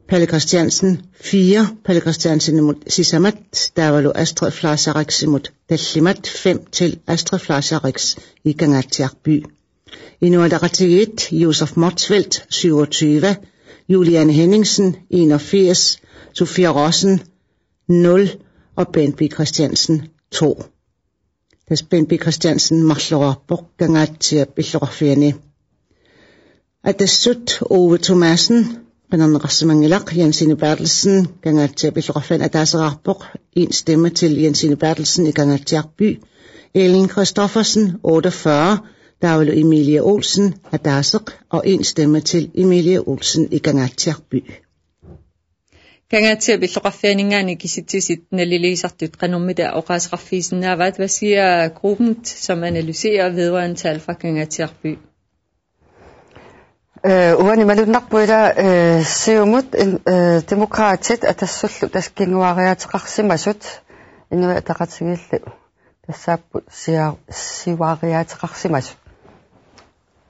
Palle Christiansen 4. Palle Christiansen imod Sisamat. Der var Astrid Flasarix imod Dellimat 5 til Astrid Flasarix i Gangatsiaq by. Inuit Ataqatigiit Josef Motsvelt 27. Juliane Henningsen 81. Sofia Rossen 0 og Bent B. Christiansen 2. Des Bent B. Christiansen Marlora Gangatsiaq Illuqarfiani. At det sødt Ove Thomasen Renan Rassemangilaq Jensine Bertelsen Gangatsiaq Illuqarfiani Adase Rahbok 1 stemme til Jensine Bertelsen i Gangatsiaq by. Ellen Christoffersen 48. Davle Emilie Olsen Adasek og 1 stemme til Emilie Olsen i Gangatsiaq by. Gangatsiaq Illuqarfianingaani kisittisit naliliisartut qanormida oqaasqarfiisinnaavaat. Hvad siger gruppen, som analyserer vedrørende tal fra Gangatsiaq by? Uani malunarpuila siumut demokratit atassullu taskinguariateqarsimasut Inuit Ataqatigiillu тассааппу сиваариаатеқарсимасу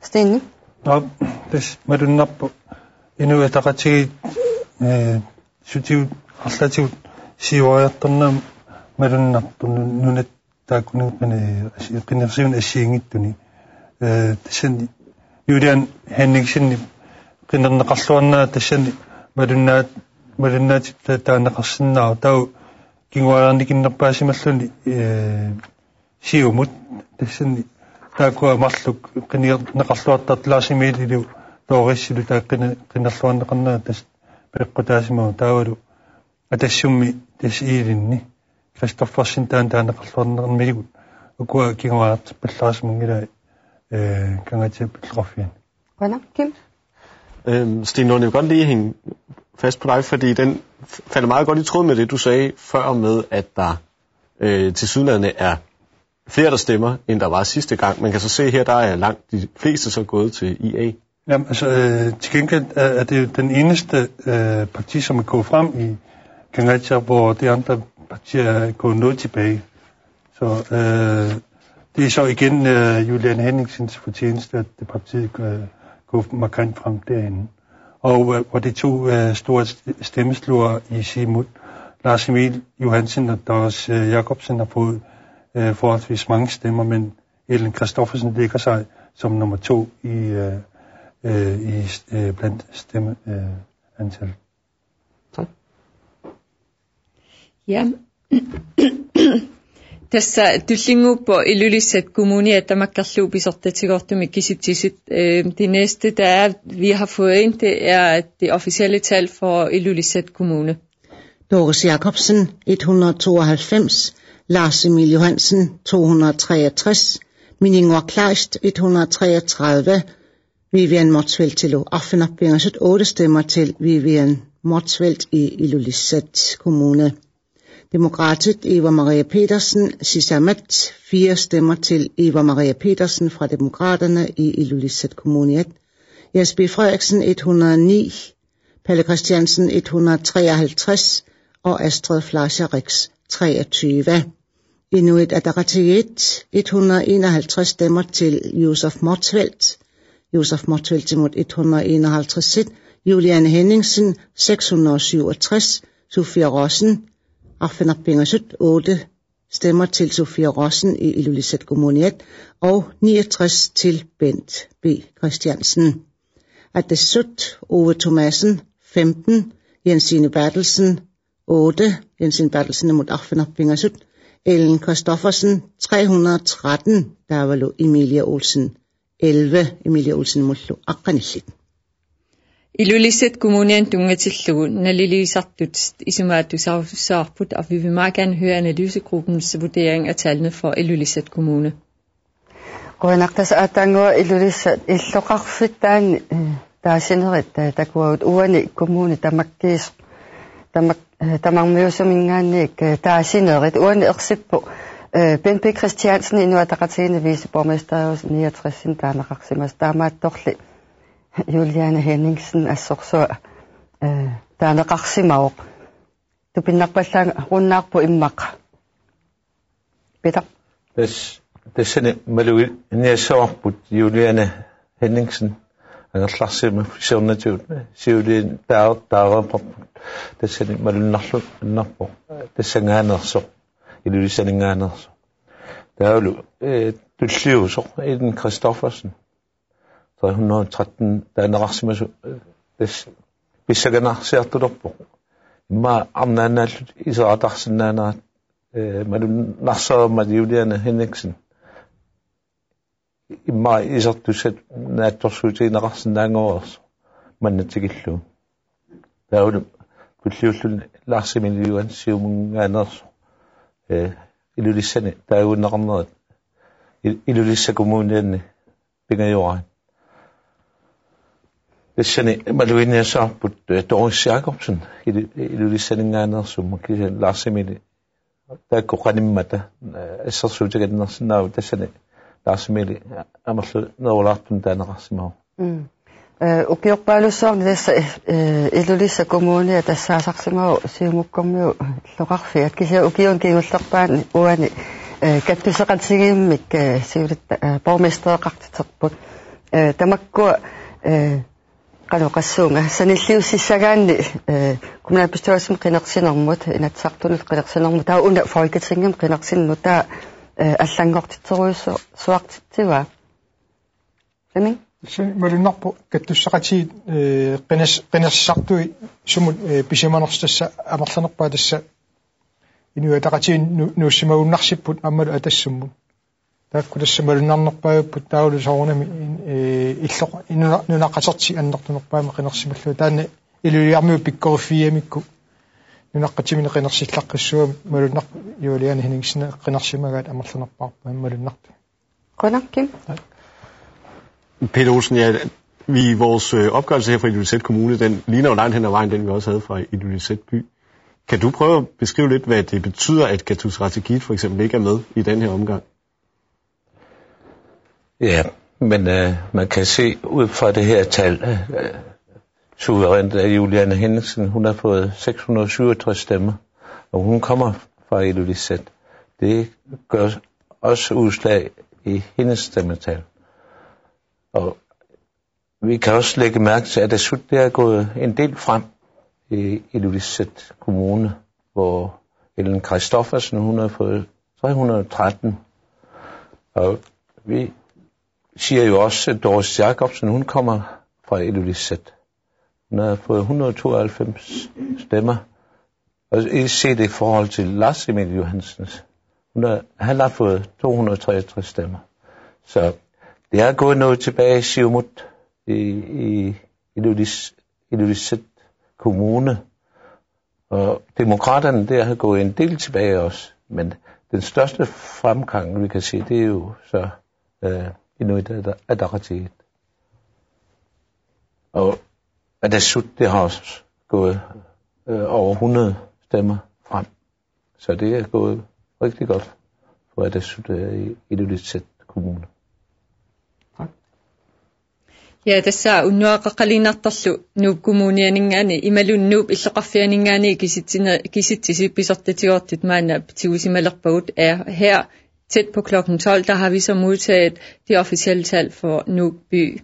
стенни тас малуннарпу Inuit Ataqatigiit сутиу арлатигут сиваариарторнам малуннарпу нунат тааккунигпани qinnersivun ассиингиттуни тассани Julian Henningsen qinnerneqarluarnaa tassani malunnaat taanneqarsinnaa tau kinguaarnikinnerpaasimalлуни siumut tassani taakua marluk qinnerneqarluartartlaasimiililu toorissulu taaqqinerluarneqarnaa tas peqqutaasimu taavalu atassummi tasiilinni Kristoffersen taanneqarluarneqarmigut ukua kinguaartarpallaasmungila Gangatsiaq Illuqarfiani. Hvordan, Kim? Sten Lund, jeg vil godt lige hænge fast på dig, fordi den falder meget godt i tråd med det, du sagde før med, at der tilsyneladende er flere, der stemmer, end der var sidste gang. Man kan så se her, der er langt de fleste så gået til IA. Jamen, altså, til gengæld er det den eneste parti, som er gået frem i Gangatsiaq, hvor de andre partier er gået noget tilbage. Så det er så igen Julian Henningsens fortjeneste, at det partiet går markant frem derinde. Og de 2 store stemmeslugere i Siumut, Lars Emil Johansen og Doris Jacobsen har fået forholdsvis mange stemmer, men Ellen Christoffersen ligger sig som nummer 2 blandt stemmeantal. Ja. Tässä tullinguuppo Ilulissat kommuni atamakkarluu pisortatigortumi kisittisut. Det næste, der er, vi har fået ind, det er det officielle tal for Ilulissat kommune. Doris Jacobsen 192, Lars Emil Johansen 263, Miningwaq Kleist 133, Vivian Motsvelt til Arfenapingasut 8 stemmer til Vivian Motsvelt i Ilulissat kommune. Demokratit Eva Marie Petersen, Sisamat 4 stemmer til Eva Marie Petersen fra Demokraterne i Ilulissat kommune. Jens B. Frederiksen 109, Palle Christiansen 153 og Astrid Flasarix 23. Inuit Ataqatigiit 151 stemmer til Josef Motsvelt. Josef Motsvelt imod 151. Juliane Henningsen 667. Sofia Rossen Arfenapingasut 8 stemmer til Sofia Rossen i Ilulissat kommune og 69 til Bent B. Christiansen. Adesut Ove Thomasen 15. Jensine Bertelsen 8. Jensine Bertelsen imod Arfenapingasut. Ellen Christoffersen 313. Der var Emilie Olsen 11. Emilie Olsen imod Akranillit. Ilulissat kommunen tungatillugu naliliisartut isumaatusaarput, og vi vil meget gerne høre analysegruppens vurdering af tallene for Ilulissat Kommune. Qoinaqtas atangua Ilulissat illoqarfittaan taasinnerit takuaut uani kommune tamakkiis tamarmiusumingaannik taasinnerit uani ersippu Bent Christiansen inuataqatiine viceborgmester 69 taanaqarsimas taamaattorli Juliane Henningsen assorsua taanaqarsimauq tupinnarpallaan runnaarpu immaq Peter Tässä malu niasoarput Juliane Henningsen angerlarsima fisornatut siulin taarapap tässä malunarlu tässä ngaanerso Ilulissanningaanerso taulu tulliusoq Eden Christoffersen 313 taanaqarsimasu tass pissaganarsiartulorpo imma arnaanaallut iseratarsinnaanaat malunnarsaamat Juliane Henningsen imma isertusat naattorsuutiinaqarsinnaangoorso mannatigillu taulu kulliullun laarsimin juansiumungaanerso Ilulissani taagunnaqarnerat Ilulissa kommuneanni pingajoraan Tessani maluinniasaarput Doris Jacobsen Ilulissanningaanersumma kisa laarsimili taakko qanimmata assersuutigannersinnaau tassani laarsimili amerlu nerulartun taanaqarsimau ukiorpaalussoorni tassa Ilulissa kommune tassaasarsimau siumukkormiu loqarfiat kisa ukiun kiingullerpaani uani kattuseqatigiimmik siulit borgmestereqartiterput tamakkua qanoqassuunga sanilliussissagaanni kommunalbestyrelsen qinersinermut inatsartunut qinersinermut taa una folketingem qinersinnu taa allangortitseruissuartitsiva Flemming малунарпу каттуссақати қинерсартуи сумут писиманерстасса амерланерпаа тасса инуатақатиин нууссимагуннарсиппут аммалу атассуммут таакку тасса малуннарнерпааппут таулу соорнами иллоқ нунаққасерти аннертунерпаама қинерсималлу таанна илуиармиу пиккориффиамикку нунаққатимини қинерсиллаққиссуа малуннар Juliane Henningsen қинерсимагаат амерланерпаарпа малуннарту Qonarkim Peter Olsen, ja, vores opgørelse her fra Ilulissat Kommune, den ligner jo langt hen ad vejen, den vi også havde fra Ilulissat By. Kan du prøve at beskrive lidt, hvad det betyder, at Qatus-Rataqit for eksempel ikke er med i den her omgang? Ja, men man kan se ud fra det her tal, suverænt af Juliane Henningsen, hun har fået 667 stemmer, og hun kommer fra Ilulissat. Det gør også udslag i hendes stemmetal. Og vi kan også lægge mærke til, at det er gået en del frem i Ilulissat Kommune, hvor Ellen Christoffersen, hun har fået 313. Og vi siger jo også, at Doris Jacobsen, hun kommer fra Ilulissat. Hun har fået 192 stemmer. Og I ser det i forhold til Lars Emil Johansens. Han har fået 263 stemmer. Så det er gået noget tilbage i Siumut i Ilulissat Kommune. Og demokraterne der har gået en del tilbage også. Men den største fremgang, vi kan se, det er jo så Inuit Ataqatigiit. Og Atassut, det har også gået over 100 stemmer frem. Så det er gået rigtig godt for Atassut i Ilulissat Kommune. Ja, tässä unnuaqaqalinartarlu nuukkommunianingaani imalunnuup illoqarfianingaani kisitsisipisartatiortut maana tigusimalerpagut er her tæt på klokken 12, der har vi så modtaget de officielle tal for Nuuk by.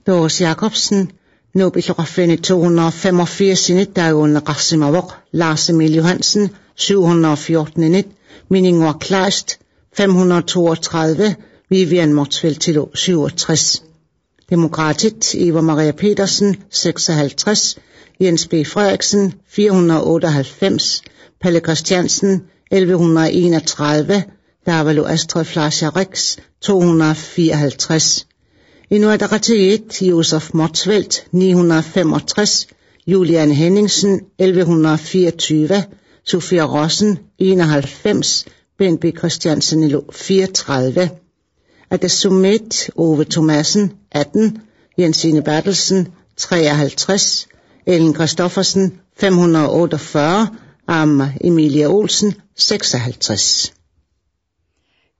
Doris Jacobsen, Nuuk illoqarfiani 285 init taaguunneqarsimavoq, Lars Emil Johansen 714 init, Miningor Kleist 532, Vivian Motzfeldt 67. Demokratit Eva Maria Petersen 56, Jens B. Frederiksen 498, Palle Christiansen 1131, Davalo Astrid Flascher Rix 254, Inuit Ataqatigiit, Josef Motzfeldt, 965, Juliane Henningsen, 1124, Sofia Rossen, 91, Bent B. Christiansen, 34, Adasumet, Ove Thomassen, 18, Jensine Bertelsen, 53, Ellen Christoffersen, 548, Amma Emilia Olsen, 56.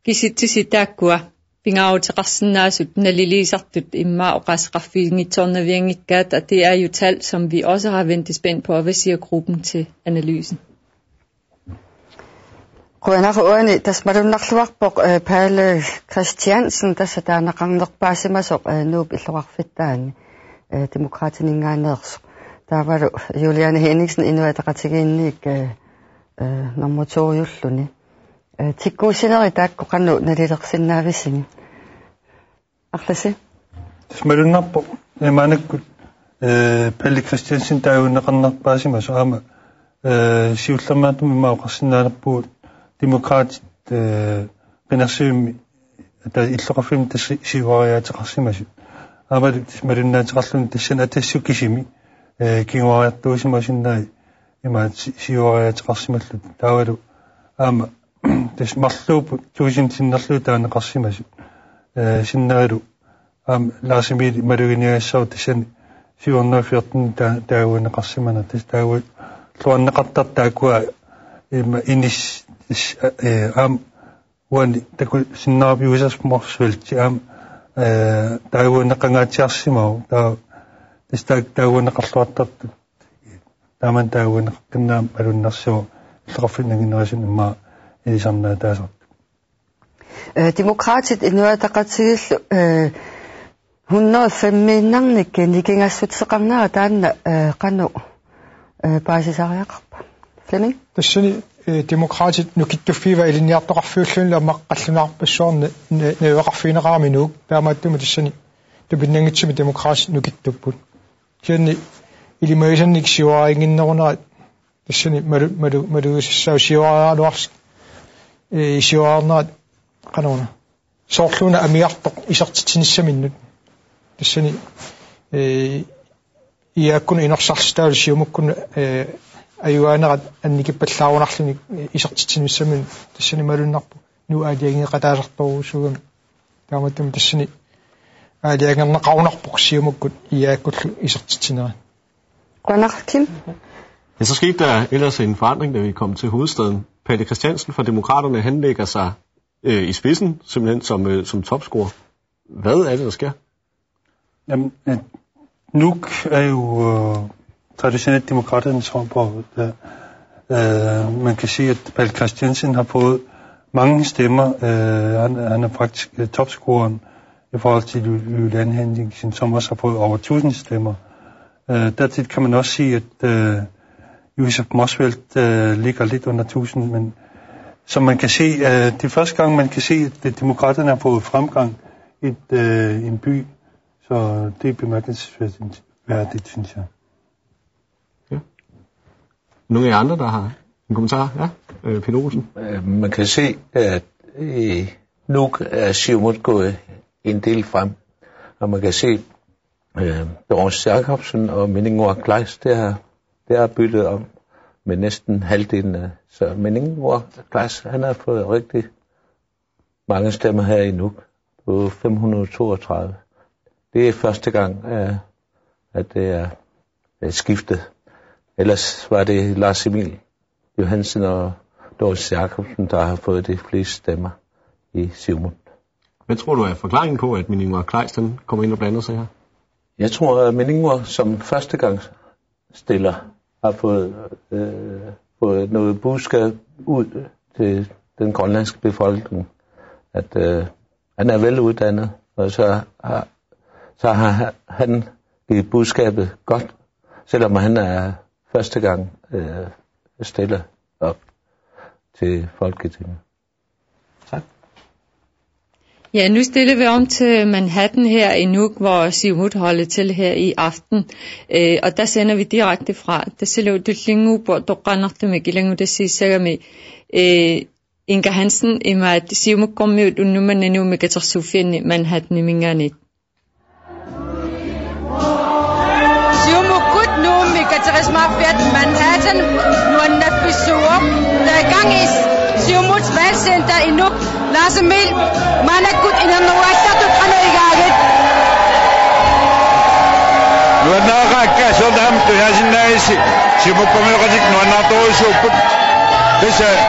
Kisitsisitakkua pingautaqarsinnaasut naliliisartut imma oqasqarfiingitsornaviangikkaat, og det er jo tal, som vi også har ventet spændt på, og hvad siger gruppen til analysen? Quanaqoani tasmalunarluarpoq Palle Christiansen tasataanaqarnerpaasimasoq nuup illuqarfittaani demokratiningaanneersu taavalu Juliane Henningsen Inuit Ataqatigiinniik normotoriulluni tikkuusineri taakku qannu nalilersinnaavissini арласи tasmalunarpoq maanakkut Palle Christiansen taajunneqarnerpaasimaso aama siullermaatumi maoqarsinnaanerpuut demokrat qinarsiumi ata illoqarfim tassiuariateqarsimasut aamalu tismalunnaatiqarluni tassan atassukisimi kinguariartuusimasinnaai imaat siuariateqarsimallut taavalu aama tasmarluupu tuusintinnerluu taaneqarsimasut sinnaalu laasimili maluginiassau tassan 714 taaguneqarsimana tas taagu luanneqartartaakkua inis wan taku sinnaap users Motzfeldt am taaguneqangaatiarsimau taa taaguneqarluartart taaman taaguneqqinnaam alunnersuo illoqarfinnaginerisun imma ilisarnaa taasart demokratit Inuit Ataqatigiillu 105 nikingassutseqarnaa taanna qannu paasisariaqarpa Flemming tassani demokratit nukittufiiva iliniartoqarfiulluunla maqqallunaarpassuarna neeqarfiineqaaminuuk taamaattuma tassani tupinnangitsumi demokratit nukittupput kianni ilimaisannik siuariinginnerunera tassani maluusissau siuariaaluars siuariarnerat qanuna soorluuna amiartoq isartitinissaminut tassani iaakkuna inersarstaalu siumukkuna ayuanerat annikippallaaruunarluni isartitinissamin tassani malunnarpu nu aaliangeqataasartoruusugam taamattum tassani aaliangerneqarunarpoq siumukkut iaakullu isartitinera Quanaqkim Ja, så skete der ellers en forandring, da vi kom til hovedstaden. Palle Christiansen fra Demokraterne, han lægger sig i spidsen, simpelthen som topscorer. Hvad er det, der sker? Jamen, Nuuk er jo traditionelt demokraternes håndbrug. Man kan sige, at Palle Christiansen har fået mange stemmer. Han er faktisk topscoreren i forhold til Juliane Henningsen, som også har fået over 1000 stemmer. Dertil kan man også sige, at Josef Motzfeldt ligger lidt under 1000, men som man kan se, det er første gang, man kan se, at demokraterne har fået fremgang i en by, så det er bemærkelsesværdigt, synes jeg. Ja. Nogle af jer andre, der har en kommentar? Ja, Peter Olsen. Man kan se, at Nuuk er Siumut gået en del frem, og man kan se, Doris Jacobsen og Meningor Kleist, det er byttet om med næsten halvdelen. Så Meningor Kleist, han har fået rigtig mange stemmer her i Nuuk på 532. Det er første gang, at det er skiftet. Ellers var det Lars Emil Johansen og Doris Jacobsen, der har fået de fleste stemmer i Siumut. Hvad tror du er forklaringen på, at Meningor Kleist kommer ind og blander sig her? Jeg tror, at Meningor som første gang stiller har fået noget budskab ud til den grønlandske befolkning, at han er veluddannet, og så har han givet budskabet godt, selvom han er første gang stiller op til Folketinget. Tak. Ja, nu stiller vi om til Manhattan her i Nuuk, hvor Siumut holder til her i aften. Og der sender vi direkte fra. Der sælger du lingu på doqanarte med gilangu det siger med Inga Hansen i at Siumut kommer ud nu man nu med Gator Sofien i Manhattan i Minganit. Interismaffiat Manhattan, Nuannappissuuq, Taqangis, Siumuts Valcenter i Nuuk, Lars Emil, Manakut Inernuallatut Qanaigaagit. Nuannaaqaakka sordam tuhasinnaisi, Simuqqamiqasik nuannaartorusuupput. This